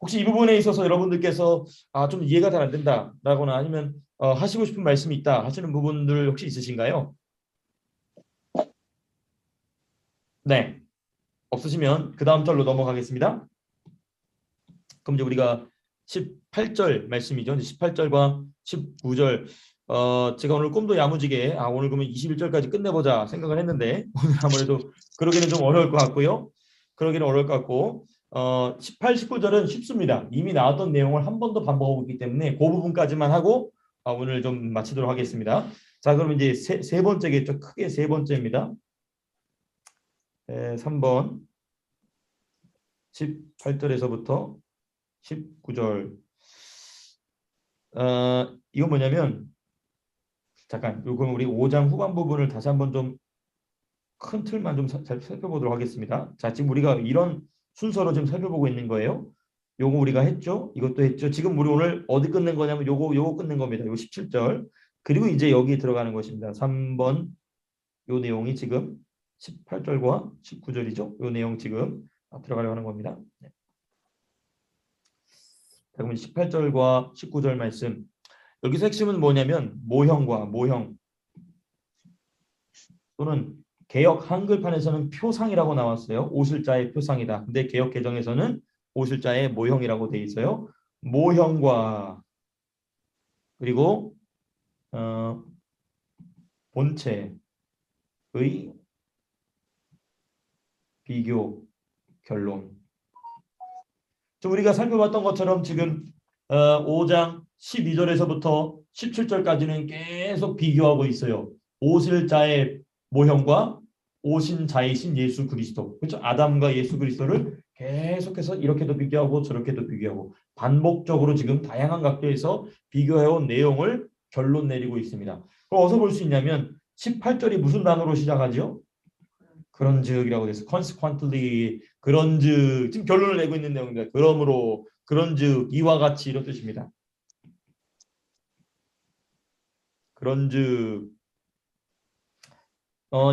Speaker 1: 혹시 이 부분에 있어서 여러분들께서 좀 이해가 잘 안 된다라거나 아니면 하시고 싶은 말씀이 있다 하시는 부분들 혹시 있으신가요? 네. 없으시면 그 다음 절로 넘어가겠습니다. 그럼 이제 우리가 18절 말씀이죠. 18절과 19절 제가 오늘 꿈도 야무지게 오늘 그러면 21절까지 끝내보자 생각을 했는데 오늘 아무래도 그러기는 좀 어려울 것 같고요. 18, 19절은 쉽습니다. 이미 나왔던 내용을 한 번 더 반복하고 있기 때문에 그 부분까지만 하고 오늘 좀 마치도록 하겠습니다. 자, 그럼 이제 세 번째겠죠. 크게 세 번째입니다. 3번 18절에서부터 19절. 이건 뭐냐면 잠깐 요건 우리 5장 후반 부분을 다시 한번 좀 큰 틀만 좀 살펴보도록 하겠습니다. 자, 지금 우리가 이런 순서로 지금 살펴보고 있는 거예요. 요거 우리가 했죠. 이것도 했죠. 지금 우리 오늘 어디 끝낸 거냐면 요거 끝낸 겁니다. 요 17절. 그리고 이제 여기 들어가는 것입니다. 3번 요 내용이 지금 18절과 19절이죠. 요 내용 지금 들어가려고 하는 겁니다. 네. 자, 그러면 18절과 19절 말씀. 여기서 핵심은 뭐냐면 모형 또는 개역 한글판에서는 표상이라고 나왔어요. 오실자의 표상이다. 근데 개역 개정에서는 오실자의 모형이라고 돼 있어요. 모형과 그리고 본체의 비교 결론. 좀 우리가 살펴봤던 것처럼 지금 5장 12절에서부터 17절까지는 계속 비교하고 있어요. 오실 자의 모형과 오신 자이신 예수 그리스도. 그렇죠? 아담과 예수 그리스도를 계속해서 이렇게도 비교하고 저렇게도 비교하고 반복적으로 지금 다양한 각도에서 비교해온 내용을 결론 내리고 있습니다. 그럼 어디서 볼 수 있냐면 18절이 무슨 단어로 시작하죠? 그런즉이라고 돼서 consequently 그런즉 지금 결론을 내고 있는 내용입니다. 그러므로 그런즉 이와 같이 이런 뜻입니다. 그런즉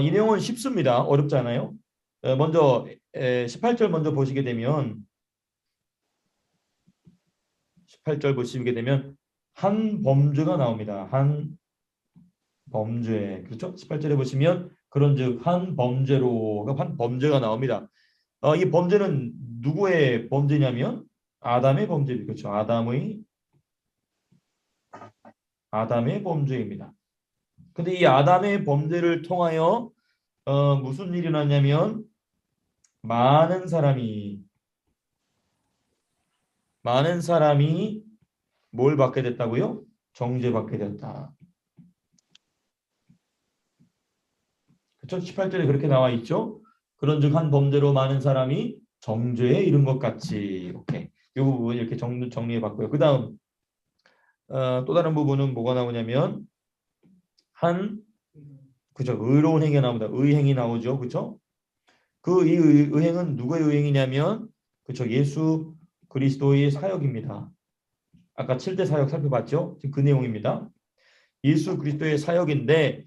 Speaker 1: 이 내용은 쉽습니다. 어렵지 않아요. 먼저 18절 먼저 보시게 되면 18절 보시게 되면 한 범죄가 나옵니다. 한 범죄. 그렇죠? 18절에 보시면 그런즉 한 범죄로 한 범죄가 나옵니다. 이 범죄는 누구의 범죄냐면 아담의 범죄. 그렇죠? 아담의 범죄입니다. 근데 이 아담의 범죄를 통하여 무슨 일이 났냐면 많은 사람이 뭘 받게 됐다고요? 정죄받게 됐다. 그렇죠? 18절에 그렇게 나와 있죠. 그런즉 한 범죄로 많은 사람이 정죄에 이른 것 같이 이렇게 이 부분 이렇게 정리해 봤고요. 그다음 또 다른 부분은 뭐가 나오냐면 한 그죠? 의로운 행위가 나옵니다. 의행이 나오죠. 그렇죠? 그 이 의행은 누구의 의행이냐면 그렇죠? 예수 그리스도의 사역입니다. 아까 7대 사역 살펴봤죠? 지금 그 내용입니다. 예수 그리스도의 사역인데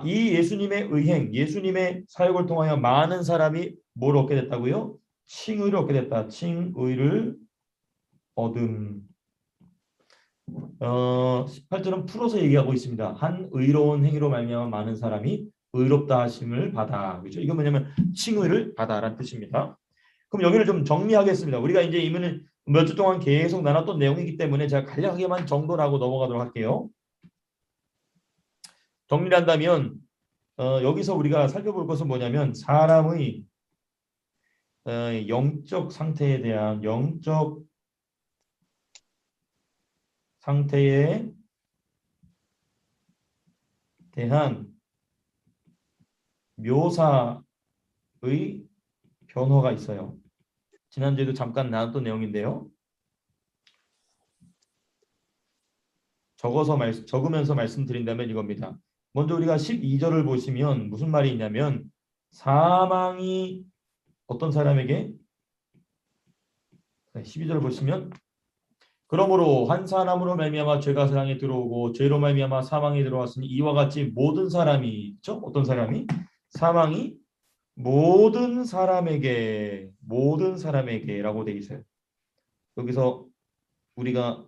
Speaker 1: 이 예수님의 의행, 예수님의 사역을 통하여 많은 사람이 뭘 얻게 됐다고요? 칭의를 얻게 됐다. 칭의를 얻음. 18절은 풀어서 얘기하고 있습니다. 한 의로운 행위로 말미암아 많은 사람이 의롭다 하심을 받아. 그렇죠? 이건 뭐냐면 칭의를 받아라는 뜻입니다. 그럼 여기를 좀 정리하겠습니다. 우리가 이제 이면은 몇 주 동안 계속 나눴던 내용이기 때문에 제가 간략하게만 정돈하고 넘어가도록 할게요. 정리를 한다면 여기서 우리가 살펴볼 것은 뭐냐면 사람의 영적 상태에 대한 묘사의 변화가 있어요. 지난주에도 잠깐 나눴던 내용인데요. 적으면서 말씀드린다면 이겁니다. 먼저 우리가 12절을 보시면 무슨 말이 있냐면 사망이 어떤 사람에게 12절 보시면 그러므로 한 사람으로 말미암아 죄가 세상에 들어오고 죄로 말미암아 사망이 들어왔으니 이와 같이 모든 사람이 있죠? 어떤 사람이? 사망이 모든 사람에게라고 돼 있어요. 여기서 우리가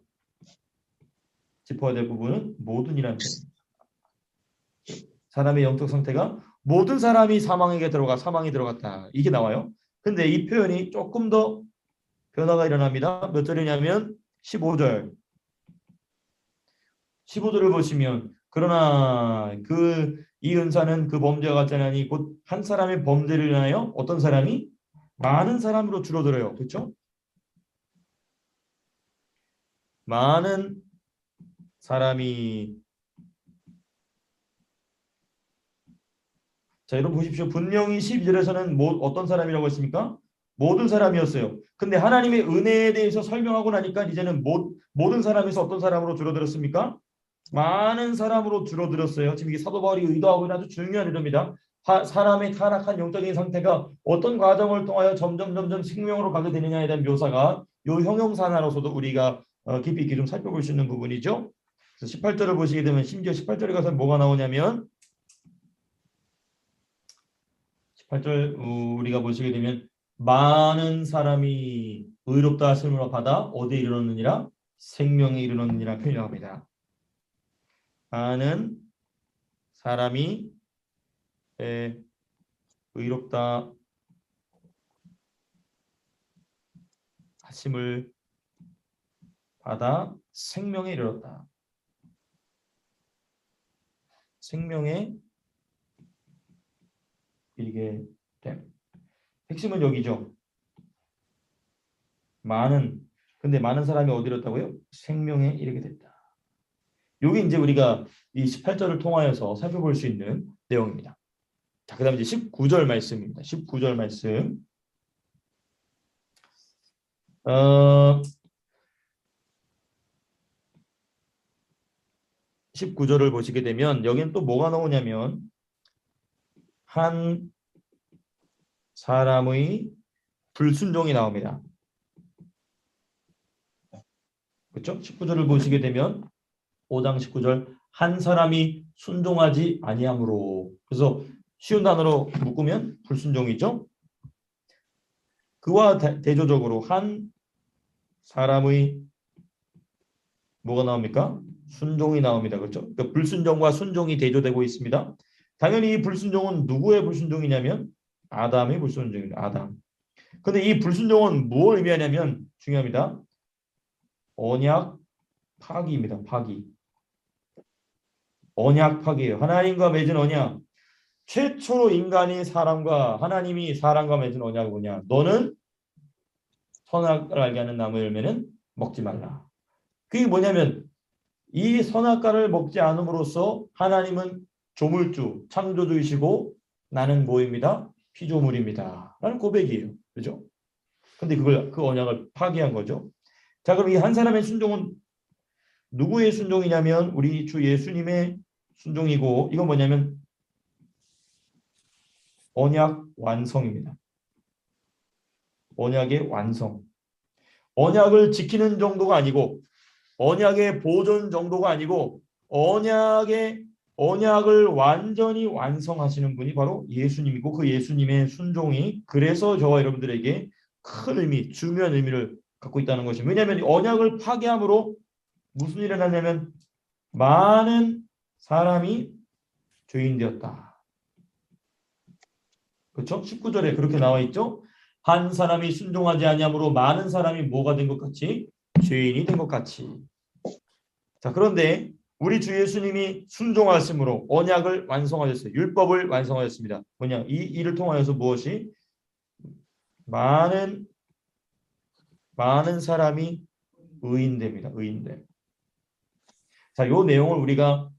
Speaker 1: 짚어야 될 부분은 모든이라는 표현. 사람의 영적 상태가 모든 사람이 사망이 들어갔다. 이게 나와요. 근데 이 표현이 조금 더 변화가 일어납니다. 몇 절이냐면 15절. 15절을 보시면 그러나 이 은사는 그 범죄와 같지 않으니 곧 한 사람의 범죄를 인하여 어떤 사람이 많은 사람으로 줄어들어요. 그렇죠? 많은 사람이 자, 여러분 보십시오. 분명히 12절에서는 어떤 사람이라고 했습니까? 모든 사람이었어요. 근데 하나님의 은혜에 대해서 설명하고 나니까 이제는 모든 사람에서 어떤 사람으로 줄어들었습니까? 많은 사람으로 줄어들었어요. 지금 이게 사도 바울이 의도하고 있는 아주 중요한 의도입니다. 사람의 타락한 영적인 상태가 어떤 과정을 통하여 점점 생명으로 가게 되느냐에 대한 묘사가 요 형용사 하나로서도 우리가 깊이 있게 좀 살펴볼 수 있는 부분이죠. 그래서 18절을 보시게 되면 심지어 18절에 가서 뭐가 나오냐면 18절 우리가 보시게 되면 많은 사람이 의롭다 하심을 받아 어디에 이르렀느니라 생명에 이르렀느니라 표현합니다. 많은 사람이 의롭다 하심을 받아 생명에 이르렀다. 생명에 이르게 됨. 핵심은 여기죠. 근데 많은 사람이 어디로 갔다고요? 생명에 이르게 됐다. 요게 이제 우리가 이 18절을 통하여서 살펴볼 수 있는 내용입니다. 자, 그 다음에 이제 19절 말씀입니다. 19절 말씀. 19절을 보시게 되면 여기는 또 뭐가 나오냐면 한 사람의 불순종이 나옵니다. 그렇죠? 19절을 보시게 되면 5장 19절 한 사람이 순종하지 아니함으로. 그래서 쉬운 단어로 묶으면 불순종이죠. 그와 대조적으로 한 사람의 뭐가 나옵니까? 순종이 나옵니다. 그렇죠? 그러니까 불순종과 순종이 대조되고 있습니다. 당연히 이 불순종은 누구의 불순종이냐면 아담의 불순종입니다. 아담. 근데 이 불순종은 무엇을 의미하냐면 중요합니다. 언약 파기입니다. 파기. 언약 파기예요. 하나님과 맺은 언약. 최초로 인간이 하나님이 사람과 맺은 언약이 뭐냐? 너는 선악을 알게 하는 나무 열매는 먹지 말라. 그게 뭐냐면 이 선악과를 먹지 않음으로써 하나님은 조물주, 창조주이시고 나는 뭐입니다? 피조물입니다. 라는 고백이에요. 그죠? 근데 그 언약을 파기한 거죠. 자, 그럼 이 한 사람의 순종은 누구의 순종이냐면 우리 주 예수님의 순종이고 이건 뭐냐면 언약 완성입니다. 언약의 완성. 언약을 지키는 정도가 아니고 언약의 보존 정도가 아니고 언약을 완전히 완성하시는 분이 바로 예수님이고 그 예수님의 순종이 그래서 저와 여러분들에게 큰 의미, 중요한 의미를 갖고 있다는 것입니다. 왜냐하면 언약을 파괴함으로 무슨 일이 일어나냐면 많은 사람이 죄인 되었다. 그렇죠? 19절에 그렇게 나와 있죠. 한 사람이 순종하지 아니함으로 많은 사람이 뭐가 된 것 같이? 죄인이 된 것 같이. 자, 그런데 우리 주 예수님이 순종하심으로 언약을 완성하셨어요. 율법을 완성하셨습니다. 뭐냐? 이 일을 통하여서 무엇이? 많은 사람이 의인됩니다. 의인됨. 자, 요 내용을 우리가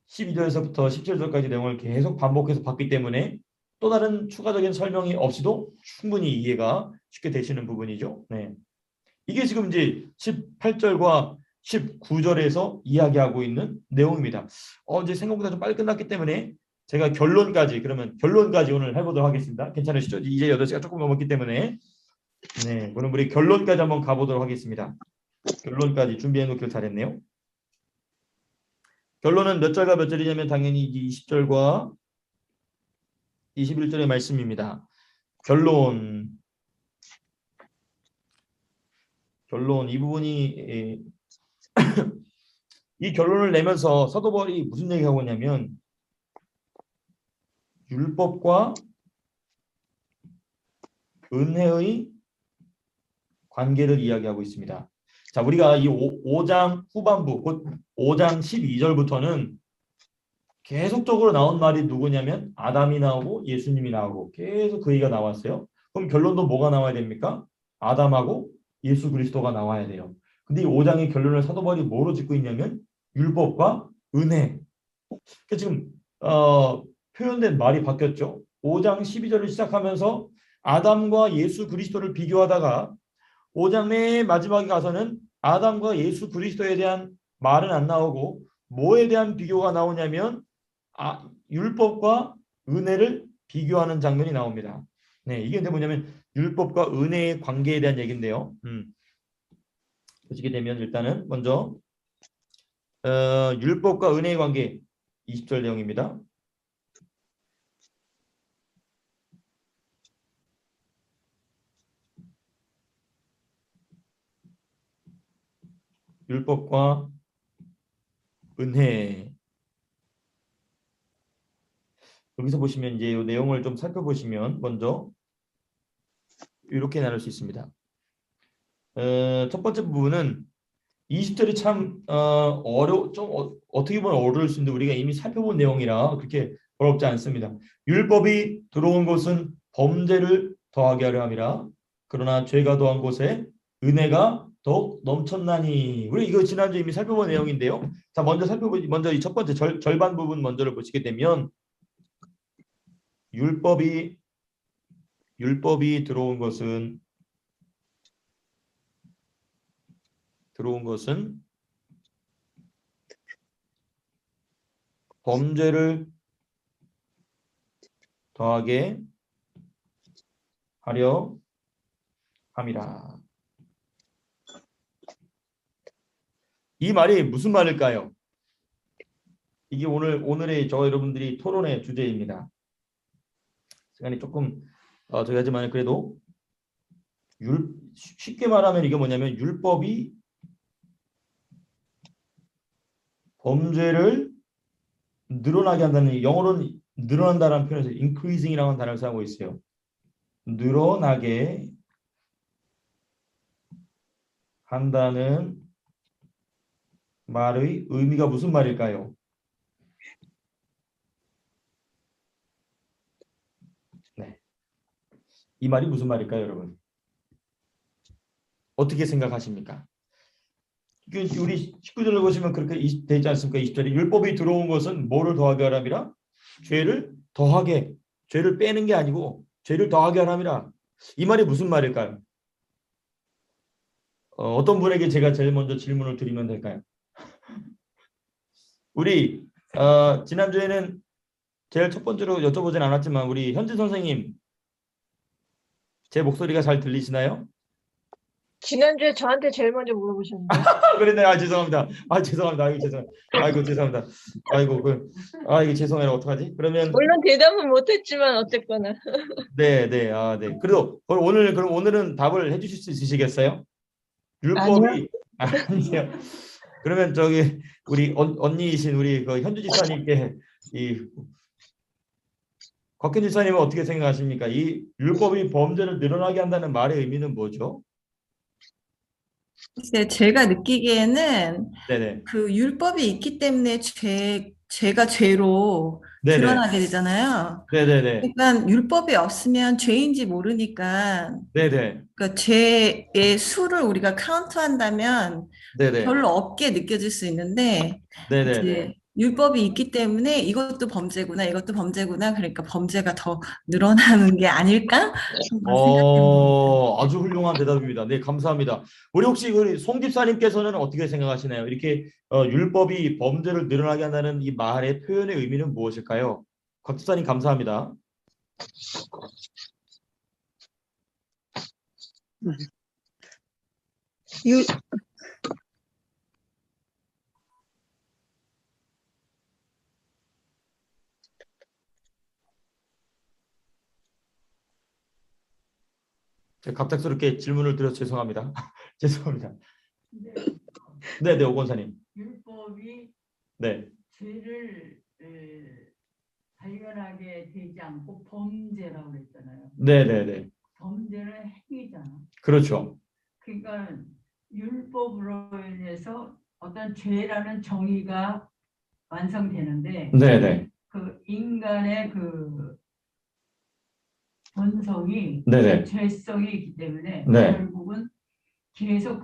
Speaker 1: 12절에서부터 17절까지 내용을 계속 반복해서 봤기 때문에 또 다른 추가적인 설명이 없이도 충분히 이해가 쉽게 되시는 부분이죠. 네. 이게 지금 이제 18절과 19절에서 이야기하고 있는 내용입니다. 이제 생각보다 좀 빨리 끝났기 때문에 제가 결론까지 오늘 해보도록 하겠습니다. 괜찮으시죠? 이제 8시가 조금 넘었기 때문에 네, 그럼 우리 결론까지 한번 가보도록 하겠습니다. 결론까지 준비해 놓길 잘했네요. 결론은 몇 절과 몇 절이냐면 당연히 20절과 21절의 말씀입니다. 결론 이 부분이 이 결론을 내면서 사도 바울이 무슨 얘기하고 있냐면 율법과 은혜의 관계를 이야기하고 있습니다. 자, 우리가 이 5장 후반부 곧 5장 12절부터는 계속적으로 나온 말이 누구냐면 아담이 나오고 예수님이 나오고 계속 그 얘기가 나왔어요. 그럼 결론도 뭐가 나와야 됩니까? 아담하고 예수 그리스도가 나와야 돼요. 근데 이 5장의 결론을 사도 바울이 뭐로 짓고 있냐면 율법과 은혜. 그러니까 지금 표현된 말이 바뀌었죠. 5장 12절을 시작하면서 아담과 예수 그리스도를 비교하다가 5장 맨 마지막에 가서는 아담과 예수 그리스도에 대한 말은 안 나오고 뭐에 대한 비교가 나오냐면 율법과 은혜를 비교하는 장면이 나옵니다. 네, 이게 뭐냐면 율법과 은혜의 관계에 대한 얘기인데요. 보시게 되면 일단은 먼저 율법과 은혜의 관계 20절 내용입니다. 율법과 은혜. 여기서 보시면 이제 이 내용을 좀 살펴보시면 먼저 이렇게 나눌 수 있습니다. 첫 번째 부분은 20절이 참 어떻게 보면 어려울 수 있는데 우리가 이미 살펴본 내용이라 그렇게 어렵지 않습니다. 율법이 들어온 곳은 범죄를 더하게 하려 함이라. 그러나 죄가 더한 곳에 은혜가 더욱 넘쳤나니. 우리 이거 지난주에 이미 살펴본 내용인데요. 자, 먼저 이 첫 번째 절반 부분 먼저를 보시게 되면 율법이 들어온 것은 범죄를 더하게 하려 함이라. 이 말이 무슨 말일까요? 이게 오늘의 저 여러분들이 토론의 주제입니다. 시간이 조금 저기 하지만 그래도 쉽게 말하면 이게 뭐냐면 율법이 범죄를 늘어나게 한다는, 영어로는 늘어난다라는 표현에서 increasing이라는 단어를 사용하고 있어요. 늘어나게 한다는 말의 의미가 무슨 말일까요? 네. 이 말이 무슨 말일까요, 여러분? 어떻게 생각하십니까? 우리 19절을 보시면 그렇게 되지 않습니까? 20절에 율법이 들어온 것은 뭐를 더하게 하람이라? 죄를 더하게, 죄를 빼는 게 아니고 죄를 더하게 하람이라. 이 말이 무슨 말일까요? 어떤 분에게 제가 제일 먼저 질문을 드리면 될까요? 우리 지난주에는 제일 첫 번째로 여쭤보진 않았지만 우리 현진 선생님, 제 목소리가 잘 들리시나요?
Speaker 3: 지난주에 저한테 제일 먼저 물어보셨는데.
Speaker 1: 그랬네. 죄송합니다. 죄송합니다. 아이고 죄송합니다. 이거 죄송해요. 어떡하지? 그러면
Speaker 3: 물론 대답은 못했지만 어쨌거나.
Speaker 1: 네. 그래도 오늘은 답을 해주실 수 있으시겠어요? 율법이 아니요. 그러면 저기 우리 언니이신 우리 그 현주 지사님께 이 곽현 지사님은 어떻게 생각하십니까? 이 율법이 범죄를 늘어나게 한다는 말의 의미는 뭐죠?
Speaker 4: 글쎄, 제가 느끼기에는
Speaker 1: 네네.
Speaker 4: 그 율법이 있기 때문에 죄가 죄로
Speaker 1: 네네.
Speaker 4: 드러나게 되잖아요.
Speaker 1: 네네네.
Speaker 4: 그러니까 율법이 없으면 죄인지 모르니까
Speaker 1: 네네.
Speaker 4: 그러니까 죄의 수를 우리가 카운트한다면
Speaker 1: 네네.
Speaker 4: 별로 없게 느껴질 수 있는데
Speaker 1: 네네네.
Speaker 4: 이제 율법이 있기 때문에 이것도 범죄구나, 이것도 범죄구나. 그러니까 범죄가 더 늘어나는 게 아닐까? 한번 생각해봅니다.
Speaker 1: 아주 훌륭한 대답입니다. 네, 감사합니다. 우리 혹시 우리 송 집사님께서는 어떻게 생각하시나요? 이렇게 율법이 범죄를 늘어나게 한다는 이 말의 표현의 의미는 무엇일까요? 곽 집사님 감사합니다.
Speaker 2: 율,
Speaker 1: 제가 갑작스럽게 질문을 드려서 죄송합니다. 죄송합니다.
Speaker 5: 근데
Speaker 1: 네, 오 권사님.
Speaker 5: 율법이
Speaker 1: 네,
Speaker 5: 죄를 발견하게 되지 않고 범죄라고 그랬잖아요.
Speaker 1: 네.
Speaker 5: 범죄는 행위잖아.
Speaker 1: 그렇죠.
Speaker 5: 그러니까 율법으로 인해서 어떤 죄라는 정의가 완성되는데
Speaker 1: 네네.
Speaker 5: 그 인간의 그 본성이
Speaker 1: 네네.
Speaker 5: 죄성이 있기 때문에
Speaker 1: 네.
Speaker 5: 결국은 계속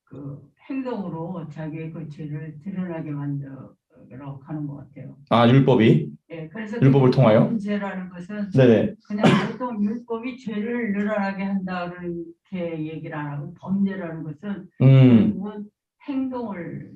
Speaker 5: 그 행동으로 자기의 그 죄를 드러나게 만들어 가는 것 같아요.
Speaker 1: 율법이
Speaker 5: 예, 그래서
Speaker 1: 율법을
Speaker 5: 그
Speaker 1: 통하여?
Speaker 5: 범죄라는 것은
Speaker 1: 네네.
Speaker 5: 그냥 보통 율법이 죄를 늘어나게 한다 그렇게 얘기를 안 하고 범죄라는 것은 결국은 행동을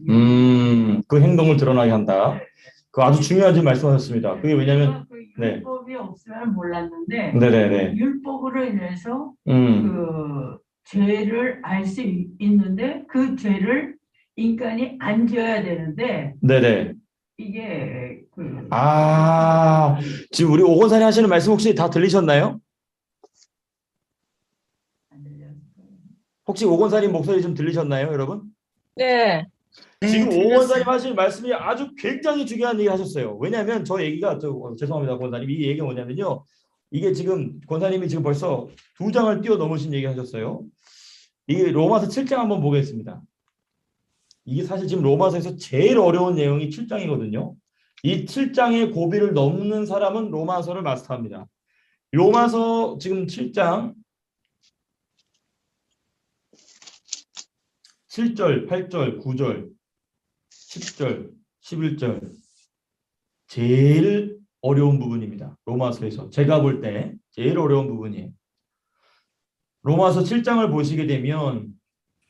Speaker 1: 그 행동을 드러나게 한다.
Speaker 5: 네.
Speaker 1: 그 아주 중요한 말씀하셨습니다. 그게 왜냐면
Speaker 5: 그
Speaker 1: 네.
Speaker 5: 율법이 없으면 몰랐는데
Speaker 1: 네네네.
Speaker 5: 율법으로 인해서
Speaker 1: 음.
Speaker 5: 그 죄를 알 수 있는데 그 죄를 인간이 안 지어야 되는데
Speaker 1: 네네.
Speaker 5: 이게 그
Speaker 1: 지금 우리 오 권사님 하시는 말씀 혹시 다 들리셨나요?
Speaker 5: 안 들려요.
Speaker 1: 혹시 오 권사님 목소리 좀 들리셨나요, 여러분?
Speaker 3: 네.
Speaker 4: 네,
Speaker 1: 지금 오
Speaker 4: 들렸어요.
Speaker 1: 권사님 하시는 말씀이 아주 굉장히 중요한 얘기 하셨어요. 왜냐하면 저 얘기가 죄송합니다, 권사님. 이 얘기가 뭐냐면요. 이게 지금 권사님이 지금 벌써 2장을 뛰어넘으신 얘기 하셨어요. 이 로마서 7장 한번 보겠습니다. 이게 사실 지금 로마서에서 제일 어려운 내용이 7장이거든요. 이 7장의 고비를 넘는 사람은 로마서를 마스터합니다. 로마서 지금 7장 7절, 8절, 9절, 10절, 11절 제일 어려운 부분입니다. 로마서에서 제가 볼 때 제일 어려운 부분이에요. 로마서 7장을 보시게 되면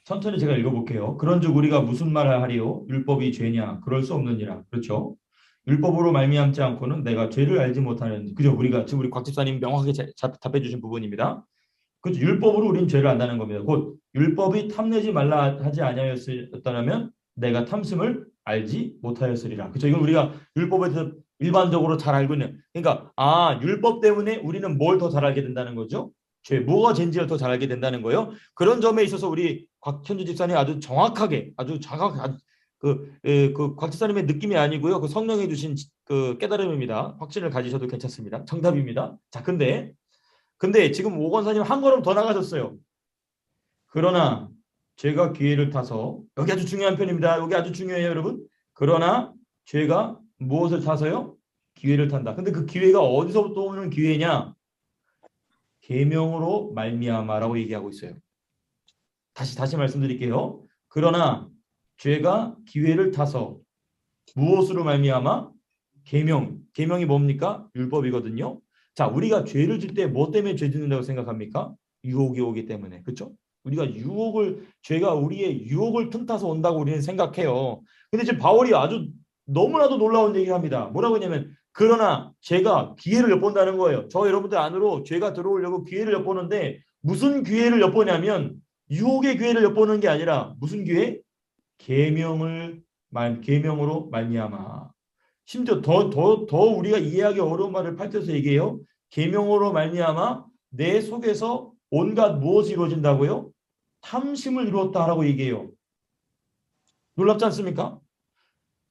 Speaker 1: 천천히 제가 읽어볼게요. 그런즉 우리가 무슨 말을 하리요? 율법이 죄냐? 그럴 수 없느니라. 그렇죠? 율법으로 말미암지 않고는 내가 죄를 알지 못하는, 그죠? 우리가 지금 우리 곽 집사님 명확하게 답해 주신 부분입니다. 그렇죠? 율법으로 우린 죄를 안다는 겁니다. 곧 율법이 탐내지 말라 하지 아니하였다면 내가 탐심을 알지 못하였으리라. 그렇죠? 이건 우리가 율법에 대해서 일반적으로 잘 알고 있는, 그러니까 율법 때문에 우리는 뭘 더 잘 알게 된다는 거죠? 뭐가 죄인지를 더 잘 알게 된다는 거예요. 그런 점에 있어서 우리 곽현주 집사님 아주 정확하게, 아주 자각, 곽 집사님의 느낌이 아니고요. 그 성령이 주신 그 깨달음입니다. 확신을 가지셔도 괜찮습니다. 정답입니다. 자, 근데 지금 오 권사님 한 걸음 더 나가셨어요. 그러나 죄가 기회를 타서, 여기 아주 중요한 편입니다. 여기 아주 중요해요, 여러분. 그러나 죄가 무엇을 타서요? 기회를 탄다. 근데 그 기회가 어디서부터 오는 기회냐? 계명으로 말미암아라고 얘기하고 있어요. 다시 말씀드릴게요. 그러나 죄가 기회를 타서 무엇으로 말미암아? 계명이 뭡니까? 율법이거든요. 자, 우리가 죄를 질 때 뭐 때문에 죄 짓는다고 생각합니까? 유혹이 오기 때문에. 그렇죠? 우리가 죄가 우리의 유혹을 틈타서 온다고 우리는 생각해요. 근데 지금 바울이 아주 너무나도 놀라운 얘기를 합니다. 뭐라고 했냐면, 그러나 죄가 기회를 엿본다는 거예요. 저 여러분들 안으로 죄가 들어오려고 기회를 엿보는데, 무슨 기회를 엿보냐면 유혹의 기회를 엿보는 게 아니라 무슨 기회? 계명으로 말미암아. 심지어 더 우리가 이해하기 어려운 말을 밝혀서 얘기해요. 계명으로 말미암아 내 속에서 온갖 무엇이 이루어진다고요? 탐심을 이루었다라고 얘기해요. 놀랍지 않습니까?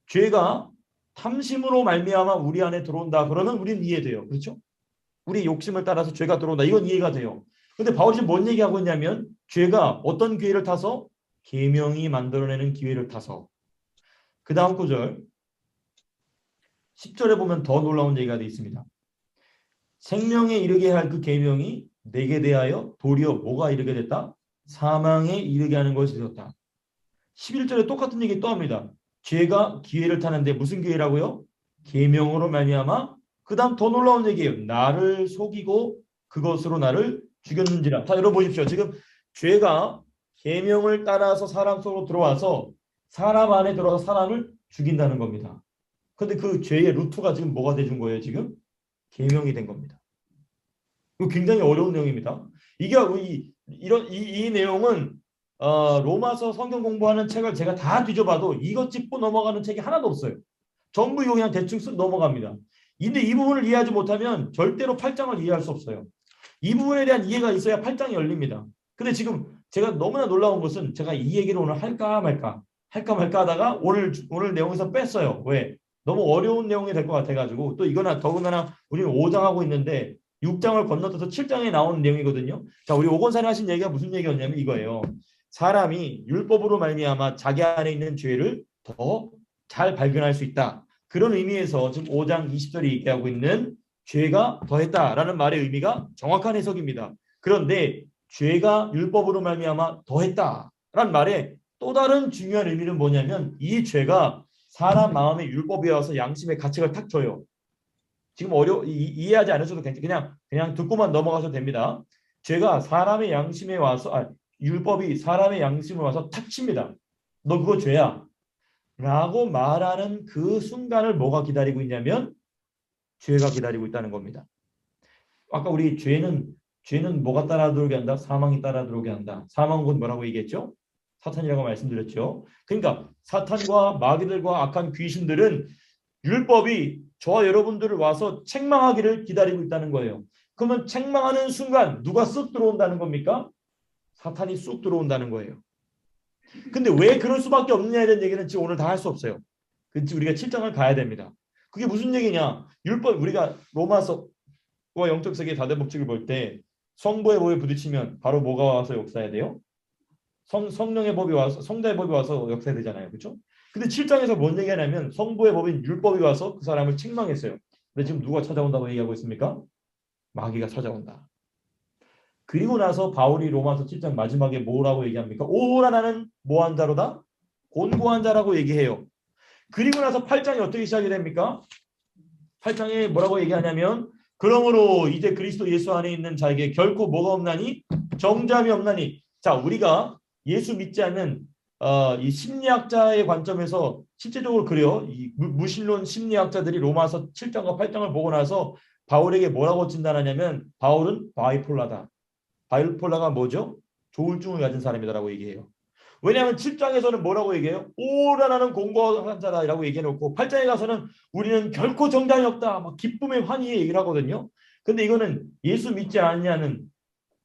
Speaker 1: 죄가 탐심으로 말미암아 우리 안에 들어온다. 그러면 우리는 이해돼요. 그렇죠? 우리 욕심을 따라서 죄가 들어온다. 이건 이해가 돼요. 근데 바울이 지금 뭔 얘기하고 있냐면, 죄가 어떤 기회를 타서? 계명이 만들어내는 기회를 타서. 그 다음 구절 10절에 보면 더 놀라운 얘기가 되어 있습니다. 생명에 이르게 할 그 계명이 내게 대하여 도리어 뭐가 이르게 됐다? 사망에 이르게 하는 것이 되었다. 11절에 똑같은 얘기 또 합니다. 죄가 기회를 타는데 무슨 기회라고요? 계명으로 말미암아. 그 다음 더 놀라운 얘기예요. 나를 속이고 그것으로 나를 죽였는지라. 자, 여러분 보십시오. 지금 죄가 계명을 따라서 사람 속으로 들어와서 사람 안에 들어와서 사람을 죽인다는 겁니다. 근데 그 죄의 루트가 지금 뭐가 돼준 거예요? 지금 계명이 된 겁니다. 이거 굉장히 어려운 내용입니다. 이게 이 내용은 로마서 성경 공부하는 책을 제가 다 뒤져봐도 이것 짚고 넘어가는 책이 하나도 없어요. 전부 이거 그냥 대충 쓱 넘어갑니다. 근데 이 부분을 이해하지 못하면 절대로 8장을 이해할 수 없어요. 이 부분에 대한 이해가 있어야 8장이 열립니다. 근데 지금 제가 너무나 놀라운 것은 제가 이 얘기를 오늘 할까 말까 하다가 오늘 내용에서 뺐어요. 왜? 너무 어려운 내용이 될 것 같아가지고. 또 이거나 더군다나 우리는 5장 하고 있는데 6장을 건너뛰어서 7장에 나오는 내용이거든요. 자, 우리 오건사님 하신 얘기가 무슨 얘기였냐면 이거예요. 사람이 율법으로 말미암아 자기 안에 있는 죄를 더 잘 발견할 수 있다. 그런 의미에서 지금 5장 20절이 얘기하고 있는 죄가 더했다라는 말의 의미가 정확한 해석입니다. 그런데 죄가 율법으로 말미암아 더했다라는 말의 또 다른 중요한 의미는 뭐냐면, 이 죄가 사람 마음의 율법에 와서 양심의 가책을 탁 줘요. 지금 이해하지 않으셔도 그냥 듣고만 넘어가셔도 됩니다. 죄가 사람의 양심에 와서 율법이 사람의 양심에 와서 탁 칩니다. 너 그거 죄야 라고 말하는 그 순간을 뭐가 기다리고 있냐면 죄가 기다리고 있다는 겁니다. 아까 우리 죄는 뭐가 따라 들어오게 한다? 사망이 따라 들어오게 한다. 사망은 뭐라고 얘기했죠? 사탄이라고 말씀드렸죠. 그러니까 사탄과 마귀들과 악한 귀신들은 율법이 저와 여러분들을 와서 책망하기를 기다리고 있다는 거예요. 그러면 책망하는 순간 누가 쑥 들어온다는 겁니까? 사탄이 쑥 들어온다는 거예요. 근데 왜 그럴 수밖에 없느냐에 대한 얘기는 지금 오늘 다 할 수 없어요. 우리가 7장을 가야 됩니다. 그게 무슨 얘기냐? 율법, 우리가 로마서와 영적 세계 다대 법칙을 볼 때 성부의 법에 부딪히면 바로 뭐가 와서 역사해야 돼요? 성령의 법이 와서 성자의 법이 와서 역사되잖아요. 그렇죠? 근데 7장에서 뭔 얘기하냐면 성부의 법인 율법이 와서 그 사람을 책망했어요. 근데 지금 누가 찾아온다고 얘기하고 있습니까? 마귀가 찾아온다. 그리고 나서 바울이 로마서 7장 마지막에 뭐라고 얘기합니까? 오라 나는 뭐한 자로다? 곤고한 자라고 얘기해요. 그리고 나서 8장이 어떻게 시작이 됩니까? 8장에 뭐라고 얘기하냐면 그러므로 이제 그리스도 예수 안에 있는 자에게 결코 뭐가 없나니? 정죄함이 없나니. 자, 우리가 예수 믿지 않는 이 심리학자의 관점에서 실제적으로 그래요. 이 무신론 심리학자들이 로마서 7장과 8장을 보고 나서 바울에게 뭐라고 진단하냐면 바울은 바이폴라다. 바이폴라가 뭐죠? 조울증을 가진 사람이다라고 얘기해요. 왜냐하면 7장에서는 뭐라고 얘기해요? 오라 나는 공고한 자다라고 얘기해놓고 8장에 가서는 우리는 결코 정당이 없다. 막 기쁨의 환희의 얘기를 하거든요. 근데 이거는 예수 믿지 않냐는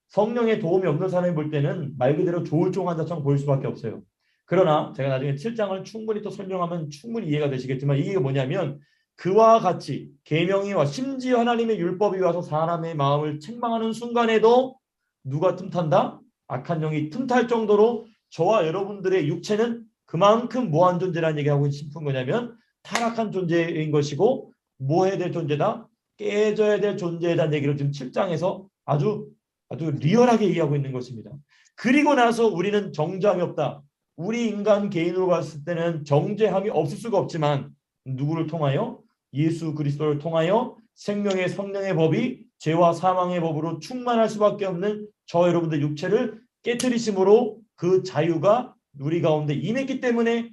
Speaker 1: 성령의 도움이 없는 사람이 볼 때는 말 그대로 조울증 환자처럼 보일 수밖에 없어요. 그러나 제가 나중에 7장을 충분히 또 설명하면 충분히 이해가 되시겠지만 이게 뭐냐면 그와 같이 계명이와 심지어 하나님의 율법이 와서 사람의 마음을 책망하는 순간에도 누가 틈탄다? 악한 영이 틈탈 정도로 저와 여러분들의 육체는 그만큼 뭐한 존재라는 얘기하고 싶은 거냐면 타락한 존재인 것이고 뭐 해야 될 존재다? 깨져야 될 존재라는 얘기를 지금 7장에서 아주 리얼하게 이해하고 있는 것입니다. 그리고 나서 우리는 정죄함이 없다. 우리 인간 개인으로 봤을 때는 정죄함이 없을 수가 없지만 누구를 통하여? 예수 그리스도를 통하여 생명의 성령의 법이 죄와 사망의 법으로 충만할 수밖에 없는 저 여러분들 육체를 깨트리심으로 그 자유가 우리 가운데 임했기 때문에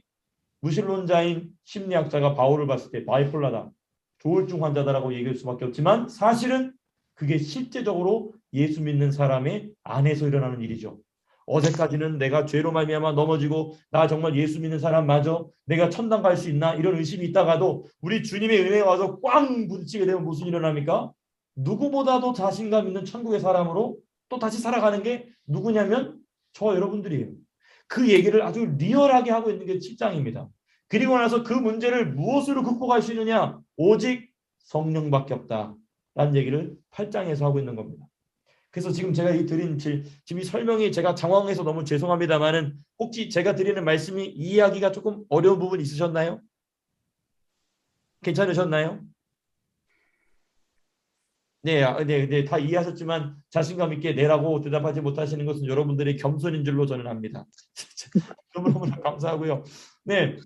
Speaker 1: 무신론자인 심리학자가 바울을 봤을 때 바이폴라다, 조울증 환자다라고 얘기할 수밖에 없지만 사실은 그게 실제적으로 예수 믿는 사람의 안에서 일어나는 일이죠. 어제까지는 내가 죄로 말미암아 넘어지고 나 정말 예수 믿는 사람 맞아? 내가 천당 갈 수 있나? 이런 의심이 있다가도 우리 주님의 은혜에 와서 꽝 부딪히게 되면 무슨 일이 일어납니까? 누구보다도 자신감 있는 천국의 사람으로 또 다시 살아가는 게 누구냐면 저 여러분들이에요. 그 얘기를 아주 리얼하게 하고 있는 게 7장입니다. 그리고 나서 그 문제를 무엇으로 극복할 수 있느냐? 오직 성령밖에 없다. 라는 얘기를 8장에서 하고 있는 겁니다. 그래서 지금 제가 드린 지금 이 설명이 제가 장황해서 너무 죄송합니다만은 혹시 제가 드리는 말씀이 이해하기가 조금 어려운 부분 있으셨나요? 괜찮으셨나요? 네, 다 이해하셨지만 자신감 있게 내라고 대답하지 못하시는 것은 여러분들의 겸손인 줄로 저는 압니다. 너무너무 감사하고요. 네,